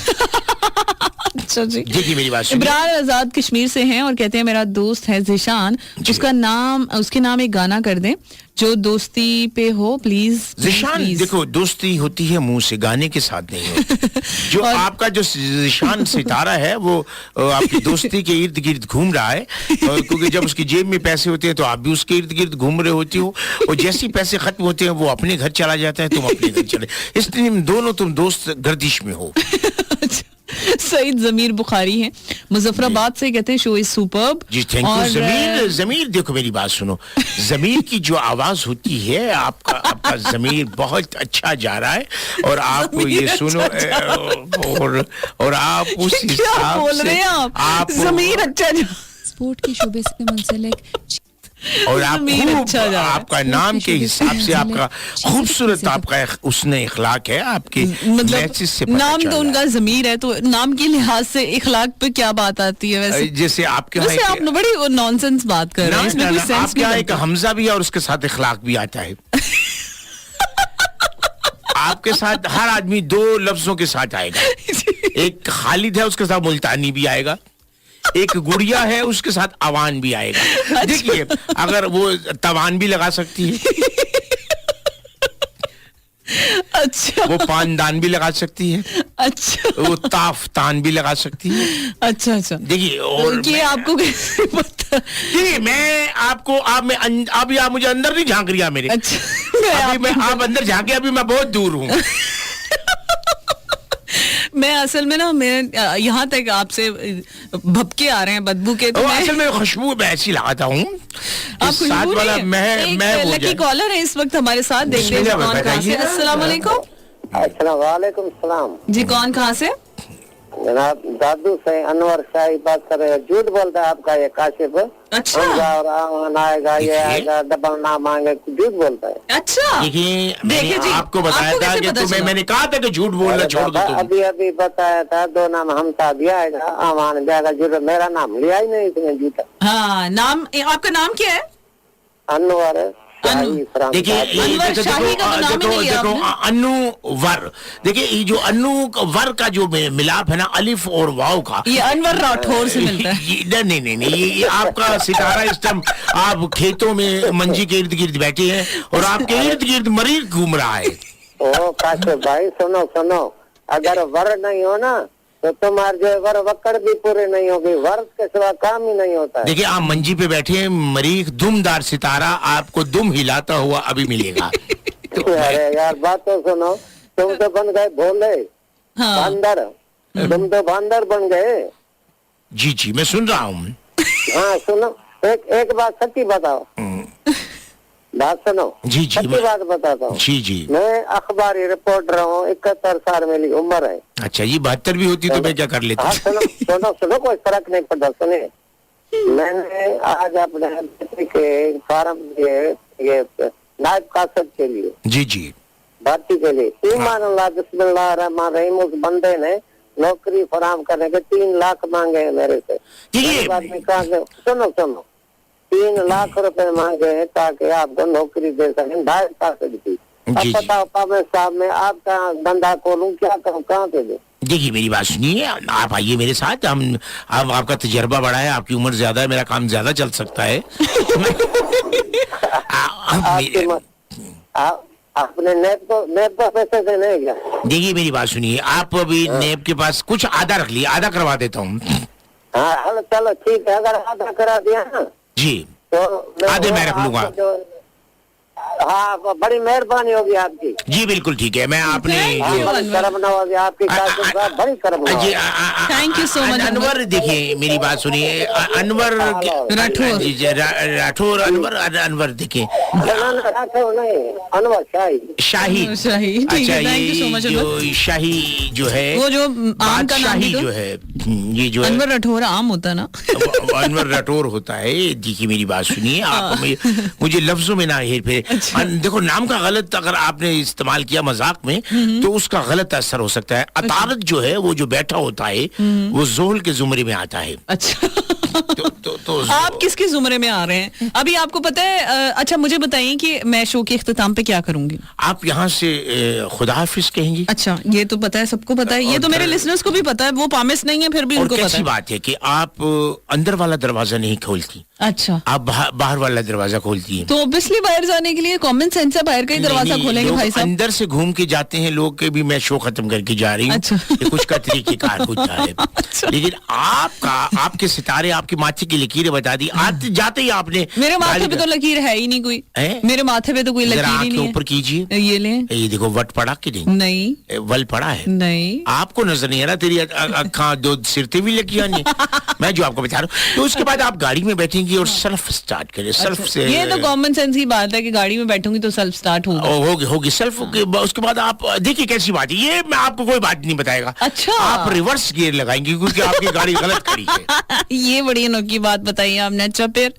अच्छा जी, देखिए मेरी बात सुनिए। इब्रार आजाद कश्मीर से हैं और कहते हैं मेरा दोस्त है जिशान, उसके नाम एक गाना कर दें जो दोस्ती पे हो प्लीज। जिशान, देखो दोस्ती होती है मुंह से, गाने के साथ नहीं होती। जो आपका जो जिशान सितारा है वो आपकी दोस्ती के इर्द गिर्द घूम रहा है, क्योंकि जब उसकी जेब में पैसे होते हैं तो आप भी उसके इर्द गिर्द घूम रहे होती हो, और जैसे ही पैसे खत्म होते हैं वो अपने घर चला जाता है, तुम अपने घर चले, इसलिए दोनों तुम दोस्त गर्दिश में हो। सईद जमीर बुखारी हैं मुजफ्फराबाद से, कहते हैं शो इज सुपर्ब। जी थैंक यू। जमीर देखो मेरी बात सुनो, जमीर की जो आवाज होती है, आपका जमीर बहुत अच्छा जा रहा है, और आप ये सुनो, और आप उस हिसाब से आप जमीर अच्छा स्पोर्ट के शोबे से मुंसलिक, और आप खूब, आपका नाम के हिसाब से आपका खूबसूरत आपका उसने इखलाक है, आपके मैसेज से नाम तो उनका जमीर है, तो नाम के लिहाज से इखलाक पे क्या बात आती है? वैसे जैसे आपके वैसे आप बड़ी नॉनसेंस बात कर रहे हैं, इसमें कोई सेंस आपके यहाँ एक हमजा भी है और उसके साथ इखलाक भी आता है। आपके साथ हर आदमी दो लफ्जों के साथ आएगा, एक खालिद है उसके साथ मुल्तानी भी आएगा, एक गुड़िया है उसके साथ अवान भी आएगा। देखिए अगर वो तवान भी लगा सकती है, अच्छा, वो पानदान भी लगा सकती है, अच्छा, वो ताफतान भी लगा सकती है। अच्छा अच्छा, देखिए, और ये आपको कैसे पता? देखिए मैं आपको अभी आप मुझे अंदर नहीं झांक रही मेरे। अच्छा, अभी मैं आप अंदर झांके, अभी मैं बहुत दूर हूँ। मैं असल में ना, मैं यहाँ तक आपसे भपके आ रहे हैं बदबू के, तो असल में खुशबू मैं ऐसी लगाता हूँ। साथ वाला मैं लकी कॉलर है इस वक्त हमारे साथ, देखते हैं कौन कहाँ से। अस्सलाम वालेकुम। वालेकुम सलाम जी, कौन कहाँ से? जनाब दादू से अनवर शाही बात कर रहे हैं। झूठ बोलता है आपका ये काशिफ। अच्छा, और आएगा, ये आएगा, डबल ना मांगे, झूठ बोलता है। अच्छा, देखिए जी, आपको बताया था कि तुम्हें, मैंने कहा था कि झूठ बोलना छोड़ दो। अभी बताया था, दो नाम हमसा भी आएगा, आमान भी आएगा, झूठ मेरा नाम लिया ही नहीं इसमें झूठा। हाँ, नाम आपका नाम क्या है? अनवर। देखिए देखो अनवर, देखिए ये जो वर का जो मिलाप है ना, अलिफ और वाव का, ये अनवर राठौर से मिलता है। नहीं, ये आपका सितारा इस टाइम आप खेतों में मंजी के इर्द गिर्द बैठे हैं और आपके इर्द गिर्द मरीज घूम रहा है। ओ काशिफ भाई सुनो, अगर वर नहीं हो ना तो तुम्हारे जो वर वक्कड़ भी पूरे नहीं होगी, वर्ष के सिवा काम ही नहीं होता है। देखिए आप मंजी पे बैठे हैं, मरीख दुमदार सितारा आपको दुम हिलाता हुआ अभी मिलेगा। अरे यार बात तो सुनो, तुम तो बन गए भोले बंदर, तुम तो बंदर बन गए। जी मैं सुन रहा हूँ। हाँ सुनो, एक बात सच्ची बताओ, बात सुनो। जी सच्ची बात बताता हूँ। जी मैं अखबारी रिपोर्टर हूँ, 71 साल मेरी उम्र है। अच्छा, ये 72 भी होती तो मैं क्या कर लेता? हाँ सुनो, कोई फर्क नहीं पड़ता। सुनिए, मैंने आज अपने बेटे के फार्म ये नायब कासद के लिए, जी भर्ती के लिए, ईमान अल्लाह बिस्मिल्लाह रहमान रहीम, उस बंदे ने नौकरी फराम करने के 3 लाख मांगे हैं मेरे से। सुनो 3 लाख रुपए मांगे हैं ताकि आपको नौकरी दे सकें, नायब कासद की। अब बताओ पामे साहब, मैं आपका धंधा खोलूं, क्या करूं, कहाँ पे दे? देखिए मेरी बात सुनिए, आप आइए मेरे साथ, हम अब आपका तजर्बा बड़ा है, आपकी उम्र ज्यादा है, मेरा काम ज्यादा चल सकता है। आपने नेब को पैसे देने हैं क्या? देखिए मेरी बात सुनिए, आप अभी नेब के पास कुछ आधा रख लिए, आधा करवा देता हूँ। हाँ चलो ठीक है, अगर आधा करा दिया ना जी तो आधे मैं रख लूंगा। हाँ बड़ी मेहरबानी होगी आपकी। जी बिल्कुल ठीक है, मैं आपने करम नवाजी आपकी, बड़ी करम नवाजी। Thank you so much Anwar. देखिए मेरी बात सुनिए, अनवर राठौर, अनवर देखिए, अनवर शाही। अच्छा, ये जो शाही जो है, वो जो आम का नाम जो है, ये जो अनवर राठौर आम होता है ना, अनवर राठौर होता है। देखिए मेरी बात सुनिए, आप मुझे लफ्जों में ना हेर फेर। देखो नाम का गलत अगर आपने इस्तेमाल किया मजाक में तो उसका गलत असर हो सकता है। अतारत जो है, वो जो बैठा होता है वो जोहल के जुमरे में आता है। अच्छा तो आप किसके जुमरे में आ रहे हैं अभी? आपको पता है? अच्छा मुझे बताइए कि मैं शो के इख्तिताम पे क्या करूंगी? आप यहाँ से खुदा हाफिज कहेंगी। अच्छा, ये तो पता है, सबको पता है, ये तो मेरे लिसनर्स को भी पता है, वो पामिस नहीं है फिर भी उनको पता है। बात है कि आप अंदर वाला दरवाजा नहीं खोलती, अच्छा आप बाहर वाला दरवाजा खोलती हैं। तो ऑब्वियसली बाहर जाने के लिए कॉमन सेंस है, बाहर का ही दरवाजा खोलेंगे भाई साहब। अंदर से घूम के जाते हैं लोग के भी मैं शो खत्म करके जा रही हूँ। अच्छा। ये कुछ का तरीकेकार होता है। अच्छा। लेकिन आपके सितारे आपके माथे की लकीरें बता दी, आते जाते ही आपने। मेरे माथे पे तो लकीर है ही नहीं कोई, मेरे माथे पे तो कोई लकीर ही नहीं है। ऊपर कीजिए, ये ले, ये देखो वट पड़ा कि नहीं, वल पड़ा है नहीं, आपको नजर नहीं आ रहा, तेरी अखा दो सिरते भी लगी नहीं। मैं जो आपको बता रहा हूँ, तो उसके बाद आप गाड़ी में बैठेंगी और सेल्फ स्टार्ट करें। सेल्फ से ये तो कॉमन सेंस की बात है कि गाड़ी में बैठूंगी तो सेल्फ स्टार्ट होगी सेल्फ। उसके बाद आप देखिए कैसी बात है, ये मैं आपको कोई बात नहीं बताएगा। अच्छा, आप रिवर्स गियर लगाएंगे क्योंकि आपकी गाड़ी गलत खड़ी है। ये बड़ी अनोखी बात बताइए आपने। अच्छा, फिर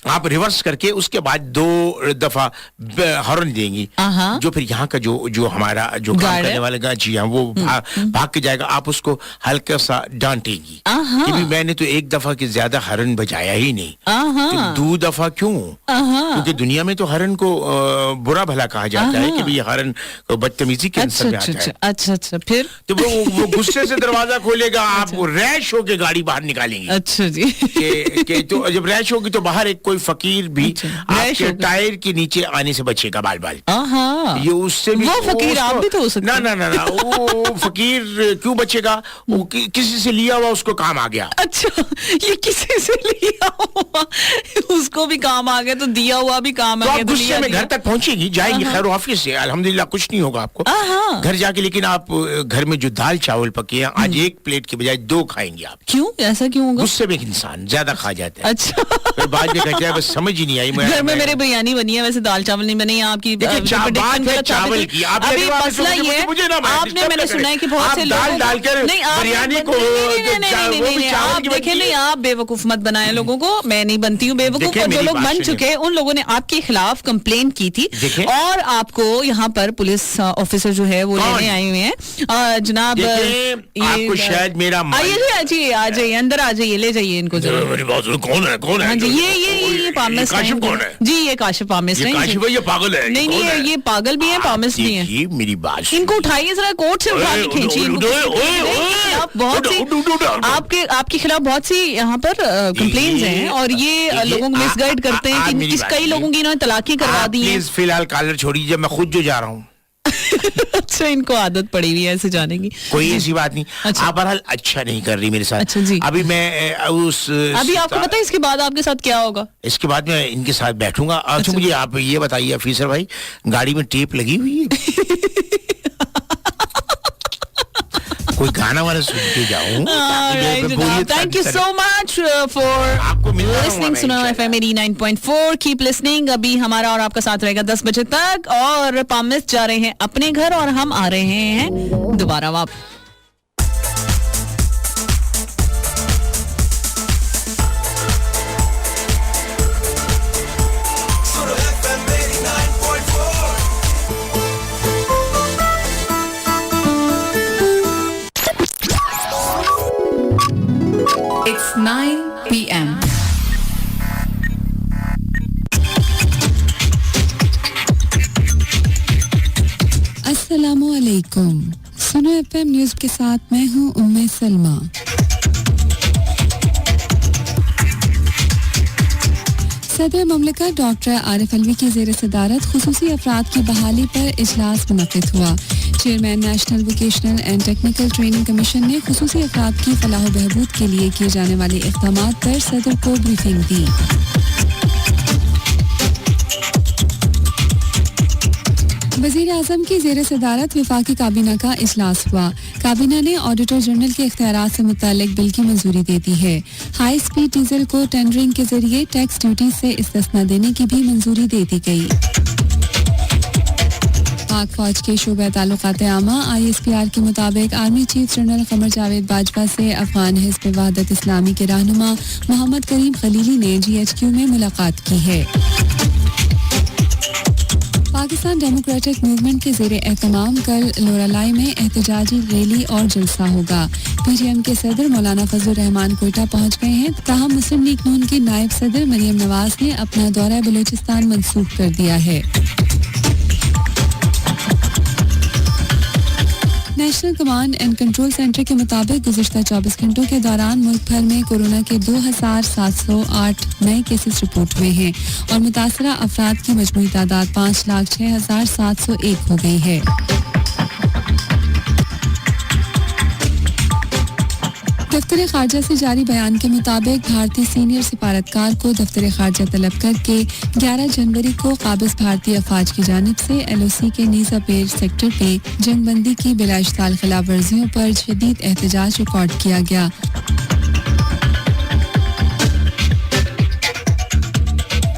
आप रिवर्स करके उसके बाद 2 दफा हॉर्न देंगी, जो फिर यहाँ का जो हमारा जो काम करने वाला जी हाँ वो भाग के जाएगा। आप उसको हल्का सा डांटेगी कि मैंने तो 1 दफा के ज्यादा हॉर्न बजाया ही नहीं, तो 2 दफा क्यों? क्योंकि दुनिया में तो हॉर्न को बुरा भला कहा जाता है कि भाई हॉर्न बदतमीजी के अंसर में आता है। अच्छा, फिर तो वो गुस्से से दरवाजा खोलेगा, आप रैश होके गाड़ी बाहर निकालेंगी। अच्छा जी, के तो जब रैश होगी तो बाहर एक कोई फकीर भी आपके टायर के नीचे आने से बचेगा बाल ये उससे भी। वो फकीर आप भी तो हो सकते। ना वो फकीर क्यों बचेगा? वो किसी से लिया हुआ उसको काम आ गया। अच्छा, ये किसी से लिया हुआ उसको भी काम आ गया तो दिया हुआ भी काम आ गया। तो गुस्से में घर तक पहुंचेगी, जाएंगी खैर ऑफिस से, अल्हम्दुलिल्लाह कुछ नहीं होगा आपको घर जाके। लेकिन आप घर में जो दाल चावल पके हैं आज 1 प्लेट के बजाय 2 खाएंगे आप। क्यों, ऐसा क्यों होगा? गुस्से में इंसान ज्यादा खा जाता है। अच्छा, फिर बाद में कहते हैं बस समझ ही नहीं आई। घर में मेरे बिरयानी बनी है, वैसे दाल चावल नहीं बने। आपकी चावल की अभी मसला ये है, आपने मैंने सुना है कि बहुत से लोग डालकर बिरयानी को आप देखें नहीं, आप बेवकूफ मत बनाए लोगों को। मैं नहीं बनती हूँ बेवकूफ, और जो लोग बन चुके हैं उन लोगों ने आपके खिलाफ कंप्लेंट की थी और आपको यहाँ पर पुलिस ऑफिसर जो है वो लेने आए हुए हैं। जनाब आपको शायद मेरा आइए आ जाइए अंदर आ जाइए, ले जाइए इनको। कौन है? हाँ जी, ये पामिस काशिफ कौन है? जी, ये काशिफ पामिस नहीं। काशिफ भाई ये पागल है। नहीं, ये पागल भी है, पामिस भी है। ये मेरी बात, इनको उठाइए जरा, कोर्ट से उठा के खींचिए इनको। आप बहुत सी आपके खिलाफ बहुत सी यहाँ पर कंप्लेंट्स हैं और ये लोगों को मिसगाइड करते हैं कि कई लोगों की इन्होंने तलाकी करवा दी है। फिलहाल कॉलर छोड़िए, मैं खुद जो जा रहा हूँ। अच्छा, इनको आदत पड़ी हुई है ऐसे जाने की। कोई ऐसी बात नहीं। अच्छा। आप बहरहाल अच्छा नहीं कर रही मेरे साथ। अच्छा जी, अभी मैं अभी आपको पता है इसके बाद आपके साथ क्या होगा? इसके बाद मैं इनके साथ बैठूंगा। अच्छा, मुझे आप ये बताइए अफीसर भाई, गाड़ी में टेप लगी हुई है? कोई गाना वाला सुन के जाऊं। Thank you so much for listening सुनो FM 89.4। Keep listening. अभी हमारा और आपका साथ रहेगा 10 बजे तक और पामिस जा रहे हैं अपने घर और हम आ रहे हैं दोबारा वापस। It's 9 p.m. अस्सलामुअलैकुम। सुनो FM न्यूज के साथ मैं हूँ उम्मे सलमा। सदर ममलिकत डॉक्टर आरिफ अलवी की ज़ेर सदारत खुसूसी अफराद की बहाली पर इजलास मुनक़िद हुआ। Chairman national vocational and technical training commission ने खुसूसी अफराद की फलाह व बहबूद के लिए किए जाने वाले इक़दामात पर सदर को ब्रीफिंग दी। वज़ीर आज़म की ज़ेर सदारत वफाकी काबीना का इजलास हुआ। काबीना ने ऑडिटर जनरल के इख्तियारात से मुताल्लिक बिल की मंजूरी दे दी है। हाई स्पीड डीजल को टेंडरिंग के जरिए टैक्स ड्यूटी से इस्तिस्ना देने की भी मंजूरी दे दी गई। पाक फौज के शोबे ताल्लुकात आमा ISPR के मुताबिक army chief general Qamar Javed Bajwa से अफगान हिज़्ब वहदत इस्लामी के रहनुमा मोहम्मद करीम खलीली ने GHQ में मुलाकात की है। पाकिस्तान डेमोक्रेटिक मूवमेंट के ज़ेरे एहतमाम कल लोरालाई में एहतजाजी रैली और जलसा होगा। पीटीएम के सदर मौलाना फजलुर रहमान कोयटा पहुंच गए हैं, ताहम मुस्लिम लीग नून की नायब सदर मरियम नवाज ने अपना दौरा बलूचिस्तान मंसूख कर दिया है। National command and control centre के मुताबिक गुज़िश्ता 24 घंटों के दौरान मुल्क भर में कोरोना के 2708 नए केसेस रिपोर्ट हुए हैं और मुतासरा अफराद की मजमूई तादाद 5,06,701 हो गई है। दफ्तर खारजा से जारी बयान के मुताबिक भारतीय सीनियर सिफारतकार को दफ्तर खारजा तलब करके 11 जनवरी को काबिज भारतीय अफवाज की जानिब से LOC के नीजा पेर सेक्टर पे जंगबंदी की बिलाइश्ताल खिलाफ वर्जियों पर शदीद एहतजाज रिकॉर्ड किया गया।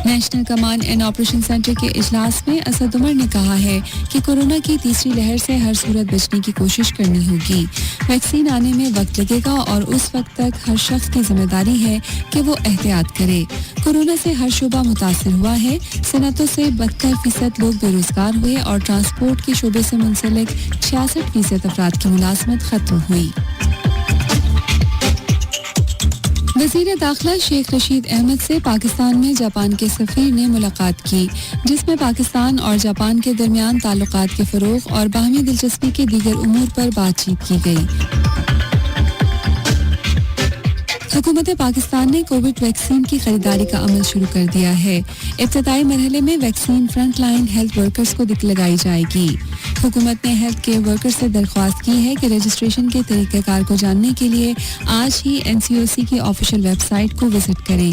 National command and operation centre के इजलास में असद उमर ने कहा है कि कोरोना की तीसरी लहर से हर सूरत बचने की कोशिश करनी होगी। वैक्सीन आने में वक्त लगेगा और उस वक्त तक हर शख्स की जिम्मेदारी है कि वो एहतियात करे। कोरोना से हर शोबा मुतासिर हुआ है। सनतों से 72% लोग बेरोजगार हुए और ट्रांसपोर्ट के शोबे से मुंसलिक 66% अफराद की मुलाजमत खत्म हुई। वज़ीर दाखिला शेख रशीद अहमद से पाकिस्तान में जापान के सफ़ीर ने मुलाकात की, जिसमें पाकिस्तान और जापान के दरमियान ताल्लुकात के फ़रोग़ और बाहमी दिलचस्पी के दीगर उमूर पर बातचीत की गई। हुकूमत पाकिस्तान ने कोविड वैक्सीन की खरीदारी का अमल शुरू कर दिया है। इब्तदाई मरहले में vaccine front line health workers को लगाई जाएगी। हुकूमत ने हेल्थ केयर वर्कर्स से दरख्वास्त की है कि रजिस्ट्रेशन के तरीक़ेकार को जानने के लिए आज ही NCOC की ऑफिशियल वेबसाइट को विजिट करें।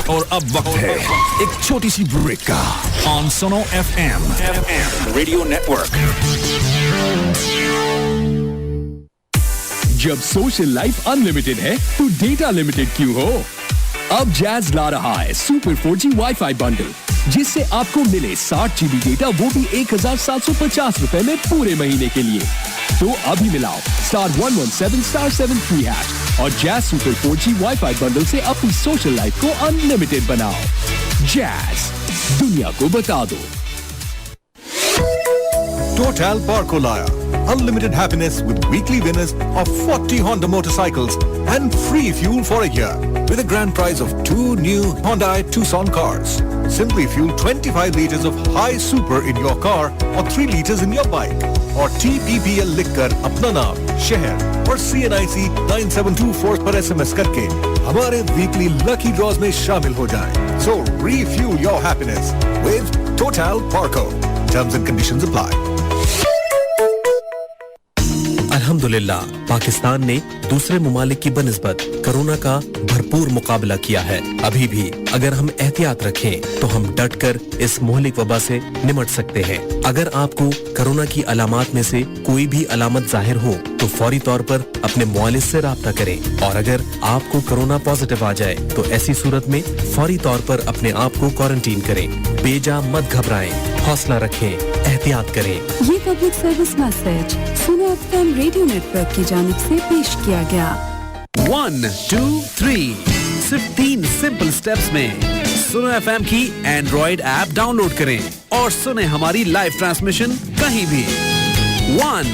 और अब वक्त है एक छोटी सी ब्रेक का ऑन सुनो FM रेडियो नेटवर्क। जब सोशल लाइफ अनलिमिटेड है तो डेटा लिमिटेड क्यों हो? अब जैज़ ला रहा है सुपर 4G वाईफाई बंडल, जिससे आपको मिले 60 GB डेटा, वो भी 1,750 रुपए में पूरे महीने के लिए। तो अभी मिलाओ *117*7 और jazz super 4G wifi bundle से अपनी सोशल लाइफ को अनलिमिटेड बनाओ। जैज़, दुनिया को बता दो। Total Parco लाया unlimited happiness with weekly winners of 40 Honda motorcycles and free fuel for a year with a grand prize of 2 new Hyundai Tucson cars. Simply fuel 25 liters of high super in your car or 3 liters in your bike और TPPL लिखकर अपना नाम, शहर और CNIC 9724 पर SMS करके हमारे weekly lucky draws में शामिल हो जाएं। So refuel your happiness with Total Parco. Terms and conditions apply. अल्हम्दुलिल्लाह, पाकिस्तान ने दूसरे मुमालिक की बनिस्बत कोरोना का भरपूर मुकाबला किया है। अभी भी अगर हम एहतियात रखें तो हम डट कर इस मोहलिक वबा से निमट सकते हैं। अगर आपको कोरोना की अलामात में से कोई भी अलामत जाहिर हो तो फौरी तौर पर अपने मुआलिज से राब्ता करें और अगर आपको कोरोना पॉजिटिव आ जाए तो ऐसी सूरत में फौरी तौर पर अपने आप को क्वारंटीन करें। बेजा मत घबराएं, हौसला रखें, एहतियात करें। ये पब्लिक सर्विस मैसेज सुनो FM रेडियो नेटवर्क की जानिब से पेश किया गया। 1, 2, 3 सिर्फ 3 सिंपल स्टेप्स में सुनो FM की एंड्रॉइड ऐप डाउनलोड करें और सुने हमारी लाइव ट्रांसमिशन कहीं भी। 1,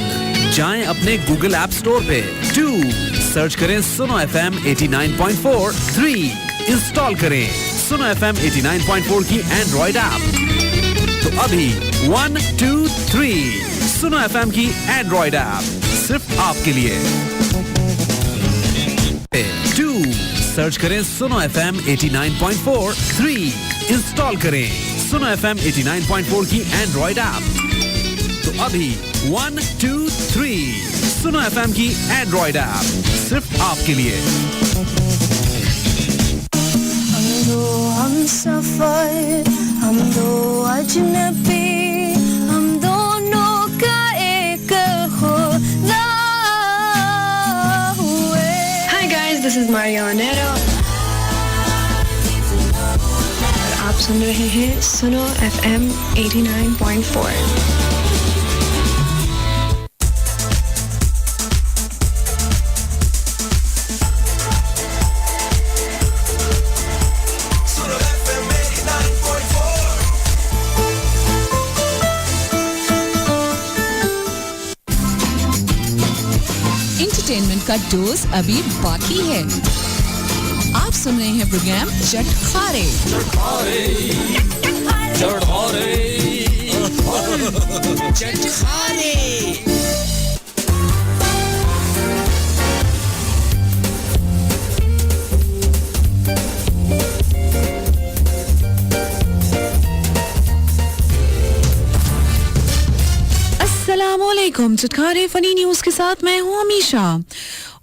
जाएं अपने गूगल ऐप स्टोर पे। 2, सर्च करें सुनो FM 89.4। 3, इंस्टॉल करें सुनो FM 89.4 की एंड्रॉइड ऐप। तो अभी 1, 2, 3 सुनो FM की एंड्रॉइड ऐप सिर्फ आपके लिए। 2, सर्च करें सुनो FM 89.4। 3, इंस्टॉल करें सुनो FM 89.4 की एंड्रॉइड ऐप। तो अभी 1, 2, 3 सुनो FM की एंड्रॉइड ऐप सिर्फ आपके लिए। हम सफर, हम दो अजनबी, हम दोनों का एक खुदा हुए। Hi guys, this is Mariana और आप सुन रहे हैं सुनो FM 89.4। एंटरटेनमेंट का डोज अभी बाकी है। आप सुन रहे हैं प्रोग्राम चटखारे। अस्सलामुअलैकुम। चटखारे फनी न्यूज के साथ मैं हूं अमीशा।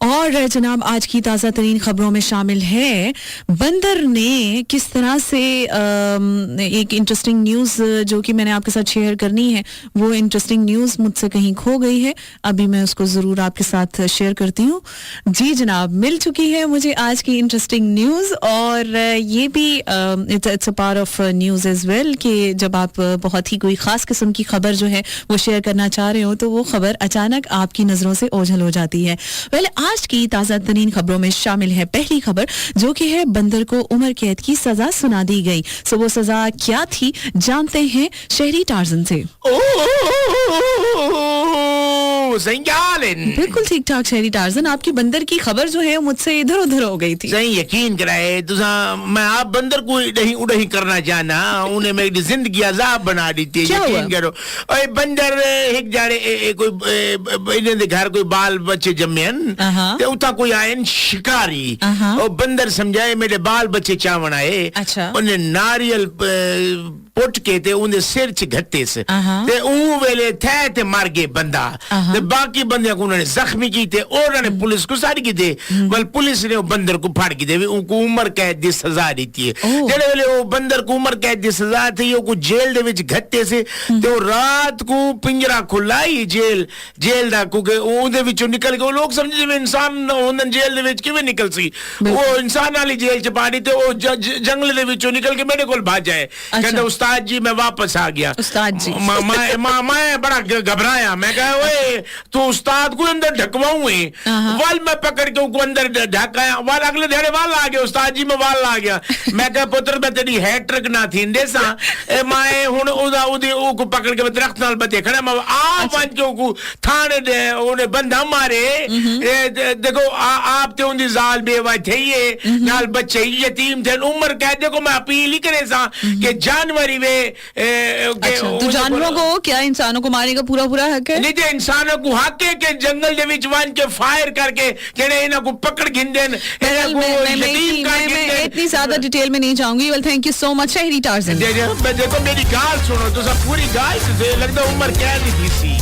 और जनाब आज की ताज़ा तरीन खबरों में शामिल है बंदर ने किस तरह से एक इंटरेस्टिंग न्यूज़ जो कि मैंने आपके साथ शेयर करनी है, वो इंटरेस्टिंग न्यूज़ मुझसे कहीं खो गई है, अभी मैं उसको ज़रूर आपके साथ शेयर करती हूँ। जी जनाब, मिल चुकी है मुझे आज की इंटरेस्टिंग न्यूज़। और ये भी it's a part of news as well कि जब आप बहुत ही कोई ख़ास किस्म की खबर जो है वो शेयर करना चाह रहे हो तो वो खबर अचानक आपकी नज़रों से ओझल हो जाती है। आज की ताज़ा तरीन खबरों में शामिल है पहली खबर जो कि है बंदर को उम्र कैद की सजा सुना दी गई। सो वो सजा क्या थी जानते हैं शहरी टार्जन से। बिल्कुल ठीक ठाक शहरी टार्जन, आपकी बंदर की खबर जो है मुझसे इधर उधर हो गई थी। सही यकीन कराए तुसा मैं आप बंदर को नहीं उड़ही करना चाहना, उन्हें मेरी जिंदगी अजाब बना दी थी। यकीन करो ओए बंदर एक जाड़े कोई इन्हें घर कोई बाल बच्चे जम्मेन ते उता कोई आयन शिकारी और बंदर समझाए मेरे बाल बच्चे चावण आए। अच्छा। उन्हें नारियल पुट के ते उन्हें सिर च घट्टे से ते ऊ वेले थे ते मर गए बंदा ते बाकी बंदे को उन्होंने जख्मी की थे और उन्होंने पुलिस को सारी की थे। बल पुलिस ने वो बंदर को फाड़ की दे उनको उम्र कैद दी सजा दी थी। जेड़े वेले वो बंदर को उम्र कैद दी सजा थी वो जेल दे विच घट्टे से ते वो रात को पिंजरा खुला ही जेल दा को ओदे विचों निकल के वो लोग समझे जिवें इंसान उन्हन जेल दे विच किवें निकल सी, वो इंसान वाली जेल च पानी ते वो जंगल दे विचों निकल के मेरे कोल भाग जाए। कहंदा उस्ताद जी मैं वापस आ गया। उस्ताद जी मैं बड़ा घबराया, मैं कहा ओए तू उस्ताद को अंदर ढकवाऊं वाल मैं पकड़ के उसको अंदर ढकाया वाल अगले धेड़े वाल आ गया उस्ताद जी मैं वाल आ गया। मैं कहा पुत्र मैं तेरी हैट्रिक ना थी देसा मैं हुन उदा उदी को पकड़ के दरख्त नाल बते खड़ा मैं आ बन के को थाने दे उन्हें बंदा मारे देखो आप ते उनदी जाल बेवा थे ये नाल बच्चे यतीम थे उम्र कह देखो मैं अपील ही करे सा कि जानवरी वे तो जानवरों को क्या इंसानों को मारने का पूरा हक है? नहीं तो इंसानों को हक है कि जंगल दे विच वन के फायर करके केने इना को पकड़ गिंदेन मैं इतनी ज्यादा डिटेल में नहीं जाऊंगी। Well thank you so much शहरी टार्जन। देखो मेरी गाल सुनो तो सब पूरी गाल से लगता उम्र क्या नहीं थी।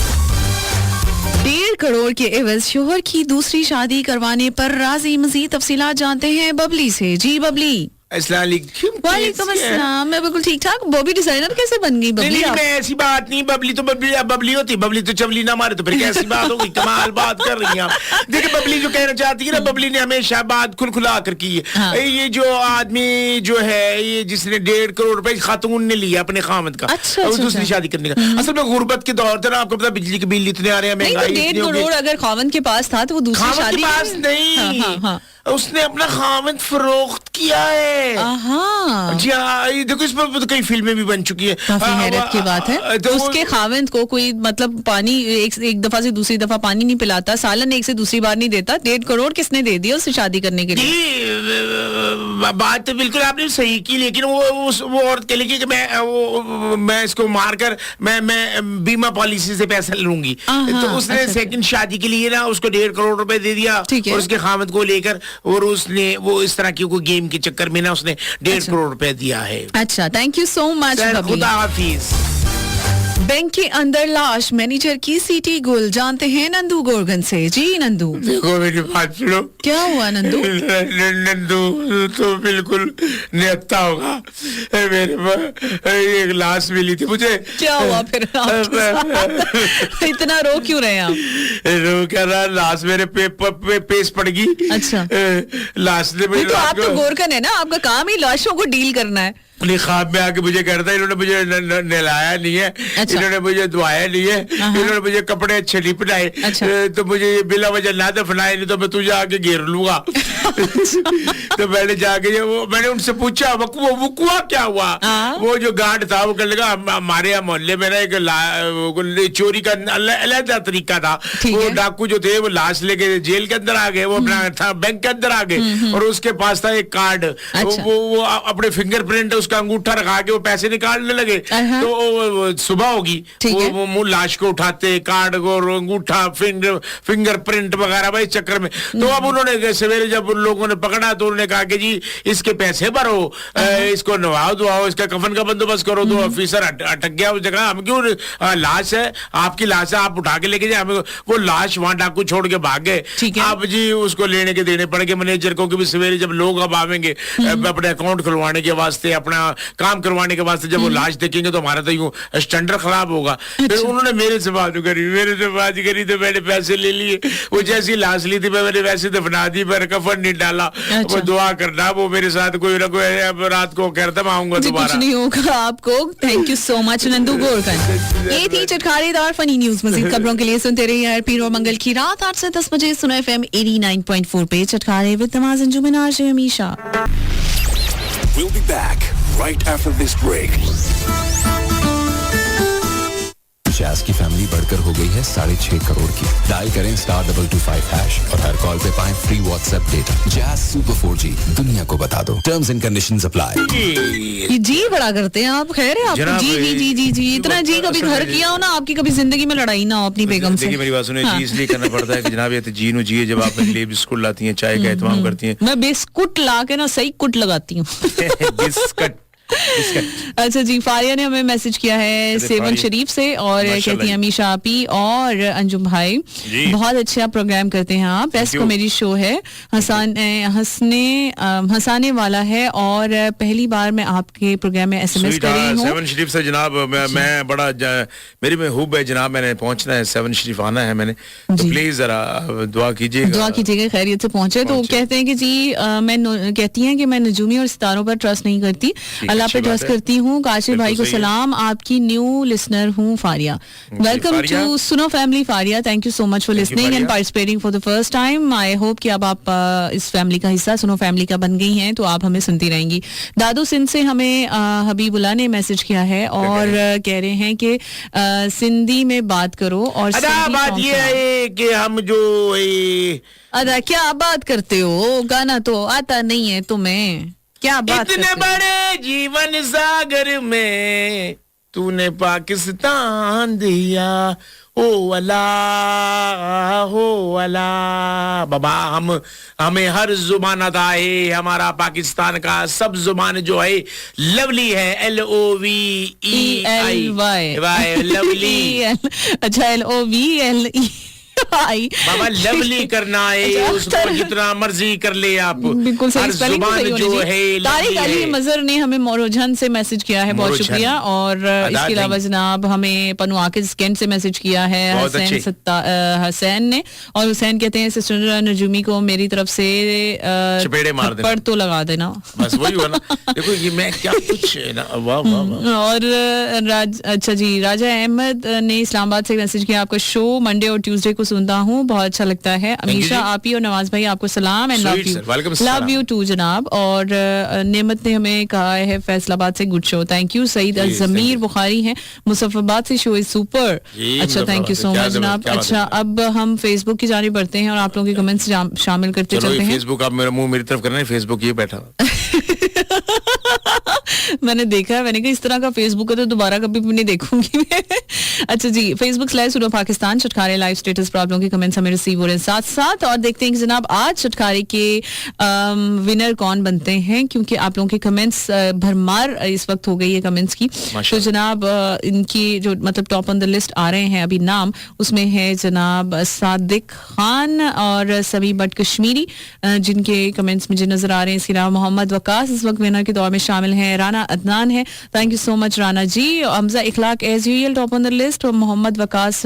1.5 करोड़ के एवज शोहर की दूसरी शादी करवाने पर राजी। मजीद तफसीलात जानते हैं बबली से। जी बबली। वालेकुम अस्सलाम। मैं बिल्कुल ठीक ठाक। बॉबी डिजाइनर कैसे बन गई बबली? नहीं, मैं ऐसी बात नहीं, बबली तो बबली होती, बबली तो चबली ना मारे तो फिर कैसी बात होगी? कमाल बात कर रही हैं आप। देखिए बबली जो कहना चाहती है ना, बबली ने हमेशा बात खुलखुला कर की है। ये जो आदमी जो है ये जिसने 1.5 करोड़ रुपए खातून ने लिया अपने खामद का दूसरी शादी करने का। असल में गुर्बत के दौर थे ना, आपको पता बिजली के बिल इतने आ रहे हैं, महंगाई 1.5 करोड़ अगर खामद के पास था तो वो दूसरी शादी पास नहीं, उसने अपना खामद फरोख्त किया है। जी हाँ, देखो इस पर तो कई फिल्में भी बन चुकी है। काफी हैरत की बात है। तो उसके खाविंद को कोई मतलब पानी एक दफा से दूसरी दफा पानी नहीं पिलाता, सालन एक से दूसरी बार नहीं देता। 1.5 करोड़ किसने दे दिया उससे शादी करने के लिए? बात तो बिल्कुल आपने सही की, लेकिन वो औरत कह लेगी कि मैं इसको मारकर मैं बीमा पॉलिसी से पैसा लूंगी। तो उसने सेकंड शादी के लिए ना उसको 1.5 करोड़ रुपए दे दिया और उसके खामद को लेकर, और उसने वो इस तरह की कोई गेम के चक्कर में ना उसने 1.5 करोड़ रुपए दिया है। अच्छा, थैंक यू सो मच। खुदा हाफिज। बैंक के अंदर लाश, मैनेजर की सीटी गुल। जानते हैं नंदू गोरगन से। जी नंदू। देखो मेरी बात सुनो। क्या हुआ नंदू? नंदू तो बिल्कुल निहत्ता होगा। मेरे एक लाश मिली थी मुझे। क्या हुआ फिर? इतना रो क्यों रहे आप? रो क्या रहा, लाश मेरे पेश पड़ गई। अच्छा। लाश ने तो आप तो गोरखन है ना, आपका काम ही लाशों को डील करना है। अपने ख्वाब में आके मुझे कहता है इन्होंने मुझे नहलाया नहीं है। अच्छा। इन्होंने मुझे धुआया नहीं है। इन्होंने मुझे कपड़े अच्छे नहीं पहनाए। अच्छा। तो मुझे ये बिला वजह ना दफनाए, नहीं तो मैं तुझे आके घेर लूंगा। तो मैंने जाके मैंने उनसे पूछा वकुआ क्या हुआ? वो जो गार्ड था वो कहने लगा हमारे यहाँ मोहल्ले में ना एक चोरी का अलग तरीका था। वो डाकू जो थे वो लाश लेके जेल के अंदर आ गए, वो अपना था बैंक के अंदर आ गए और उसके पास था एक कार्ड। वो अपने फिंगरप्रिंट उसका अंगूठा रखा के वो पैसे निकालने लगे। तो सुबह होगी वो लाश को उठाते, कार्ड को, अंगूठा, फिंगरप्रिंट वगैरह भाई चक्कर में। तो अब उन्होंने सवेरे जब उन लोगों ने पकड़ा तो उन्होंने कहा कि जी इसके पैसे भरो, इसको नवाओ धुआओ, इसका कफन का बंदोबस्त करो। तो ऑफिसर अटक गया उस जगह, हम क्यों, लाश है, आपकी लाश है, आप उठा के लेके जाए। वो लाश वहां डाकू छोड़ के भाग गए। अब जी उसको लेने के देने पड़ गए मैनेजर को कि भी सवेरे जब लोग अब आवेंगे अपने अकाउंट खुलवाने के वास्ते, अपना काम करवाने के वास्ते, जब वो लाश देखेंगे तो हमारा तो यूं स्टैंडर्ड खराब होगा। फिर उन्होंने मेरे से बात करी तो मैंने पैसे ले लिए। वो जैसी लाश ली थी मैंने वैसे दफना दी, पर कफन नहीं डाला। वो दुआ करना वो मेरे साथ कोई ना कोई रात को कहता मैं आऊंगा दोबारा। कुछ नहीं होगा आपको। Thank you so much Nandu Gorkan. ये थी चटखारेदार फनी न्यूज। मजीद खबरों के लिए सुनते रहिए हर पीर और मंगल की रात 8 से 10 बजे सुनो FM 89.4 पे चटखारे विद तमाज़ अंजुमन आरजे हमेशा। We'll be back right after this break. Jazz की फैमिली बढ़कर हो गई है 6.5 करोड़ की। डायल करें *225# और हर कॉल पे पाएं free WhatsApp data. Jazz super 4G दुनिया को बता दो। Terms and conditions apply. जी बड़ा करते हैं आप। खैर है आपको? जी जी जी जी जी इतना जी कभी घर किया हो ना आपकी, कभी जिंदगी में लड़ाई ना हो अपनी बेगम से। देखिए मेरी बात सुनिए, जी इसलिए करना पड़ता है कि जनाब ये जी नो जी जब आप लिए बिस्कुट लाती हैं, चाय का एहतमाम करती हैं। मैं बिस्कुट ला के ना सही कुट लगाती हूँ। बिस्कुट। अच्छा जी, फारिया ने हमें मैसेज किया है सेवन शरीफ से और कहती हैं अमीशा आपी और अंजुम भाई बहुत अच्छा प्रोग्राम करते हैं आप। बेस्ट कॉमेडी शो है, हंसाने वाला है और पहली बार मैं आपके प्रोग्राम में SMS कर रही हूँ। सेवन शरीफ से जनाब मैं बड़ा मेरी महबूब है जनाब, मैंने पहुंचना है, सेवन शरीफ आना है मैंने, तो प्लीज जरा दुआ कीजिएगा खैरियत से पहुंचे। तो कहते हैं कि जी मैं कहती हैं कि मैं नजूमी और सितारों पर ट्रस्ट नहीं करती, अल्लाह पे ट्रस्ट करती हूँ। काशिफ भाई को सलाम, आपकी न्यू लिसनर हूँ फारिया। वेलकम टू सुनो family Faria. Thank you so much for listening and participating for the first time. I hope कि अब आप इस फैमिली का हिस्सा, सुनो फैमिली का बन गई हैं, तो आप हमें सुनती रहेंगी। दादू सिंध से हमें हबीबुल्ला ने मैसेज किया है और कह रहे हैं कि सिंधी में बात करो। और बात ये है कि हम जो अदा क्या बात करते हो, गाना तो आता नहीं है तुम्हें, क्या बात इतने बड़े जीवन सागर में तूने पाकिस्तान दिया, ओ अल्लाह हो अल्लाह। बाबा हमें हर जुबान आता है, हमारा पाकिस्तान का सब जुबान जो है लवली है, LOVELY लवली। अच्छा LOVLE बाबा लवली करना है, उसको जितना मर्जी कर ले आप। बिल्कुल सही स्पेलिंग जो है। तारिक अली मजर ने हमें मोरोजन से मैसेज किया है, बहुत शुक्रिया। और इसके अलावा जनाब हमें पनु आकिज कैंट से मैसेज किया है हुसैन ने, और हुसैन कहते हैं सिस्टर नजूमी को मेरी तरफ से चपेड़े मार देना, तो लगा देना, बस वही हुआ ना। देखो ये मैं क्या कुछ वाह वाह। और अच्छा जी, राजा अहमद ने इस्लामाबाद से मैसेज किया, आपका शो मंडे और ट्यूसडे को सुनता हूँ, बहुत अच्छा लगता है। अमीशा आपी और नवाज भाई आपको सलाम एंड लव यू टू जनाब। और नेमत ने हमें कहा है फैसलाबाद से good show, thank you. Saeed Zameer Bukhari हैं मुजफ्फराबाद से, शो इज सुपर। अच्छा थैंक यू सो मच जनाब। अच्छा अब हम फेसबुक की जानिब बढ़ते हैं और आप लोगों के कमेंट्स शामिल करते चलते हैं। फेसबुक आप मेरा मुंह मेरी तरफ करना है, फेसबुक ये बैठा मैंने देखा है, मैंने कहा इस तरह का फेसबुक है तो दोबारा कभी भी नहीं देखूंगी मैं। अच्छा जी, फेसबुक / सुनो पाकिस्तान चटखारे लाइव स्टेटस पर आप लोगों के कमेंट्स हमें रिसीव हो रहे हैं साथ साथ। और देखते हैं कि जनाब आज चटखारे के विनर कौन बनते हैं, क्योंकि आप लोगों के कमेंट्स भरमार इस वक्त हो गई है कमेंट्स की। तो जनाब इनकी जो मतलब टॉप ऑन द लिस्ट आ रहे हैं अभी नाम, उसमें है जनाब सादिक खान और सभी बट कश्मीरी, जिनके कमेंट्स मुझे नजर आ रहे हैं। इसके अलावा मोहम्मद वकास इस वक्त विनर के दौर में शामिल हैं। राना राना अदनान है, thank you so much Rana ji. Hamza Ikhlaq as usual top on the list, और मोहम्मद वकास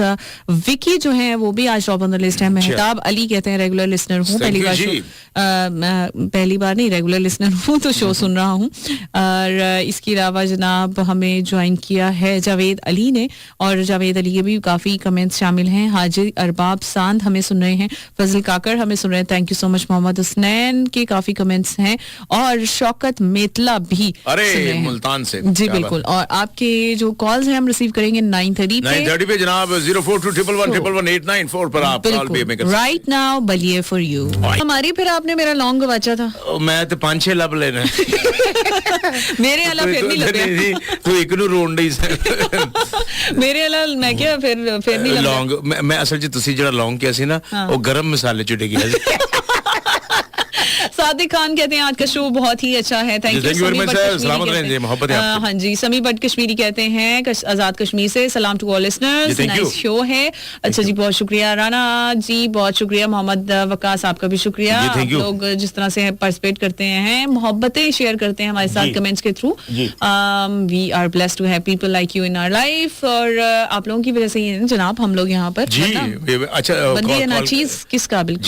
विकी जो है वो भी आज टॉप ऑन द लिस्ट है। मेहताब अली कहते हैं रेगुलर लिसनर हूँ, पहली बार पहली बार नहीं रेगुलर लिसनर हूँ तो शो सुन रहा हूँ। और इसके अलावा जनाब हमें ज्वाइन किया है जावेद अली ने, और जावेद अली के भी काफ़ी कमेंट्स शामिल हैं। हाजी अरबाब सांद हमें सुन रहे हैं, फजल काकर हमें सुन रहे हैं, thank you so much. Mohammad Husnain के काफ़ी कमेंट्स हैं, और शौकत मेतला भी अरे मुल्तान से जी बिल्कुल। और आपके जो कॉल्स हैं हम रिसीव करेंगे 9:30 पे जनाब 04211189 पर आप कॉल भी कर right now Baliye for you. हमारी फिर आपने मेरा लॉन्ग गवाचा था, मैं तो 5-6 लब लेना मेरे अला फिर नहीं लगे तू एक नु रोंड ही मेरे अला मैं क्या फिर नहीं लगा लॉन्ग मैं असल जी ਤੁਸੀਂ ਜਿਹੜਾ ਲੌਂਗ ਕਿਹਾ ਸੀ ਨਾ ਉਹ ਗਰਮ ਮਸਾਲੇ ਚ ਡਿੱਗਿਆ ਸੀ। सादिक खान कहते हैं आज का शो बहुत ही अच्छा है, थैंक यू वेरी मच। सलामत रहें, मोहब्बत है आपको। हाँ जी, समी बट कश्मीरी कहते हैं आजाद कश्मीर से, सलाम to all listeners, nice show है। अच्छा जी, बहुत शुक्रिया राना जी, बहुत शुक्रिया। मोहम्मद वकास आपका भी शुक्रिया, आप लोग जिस तरह से पार्टिसिपेट करते हैं, मोहब्बतें शेयर करते हैं हमारे साथ कमेंट्स के through. We are blessed to have people like you in our life, और आप लोगों की वजह से ही जनाब हम लोग यहाँ पर अच्छा बंदी है ना चीज किस काबिल।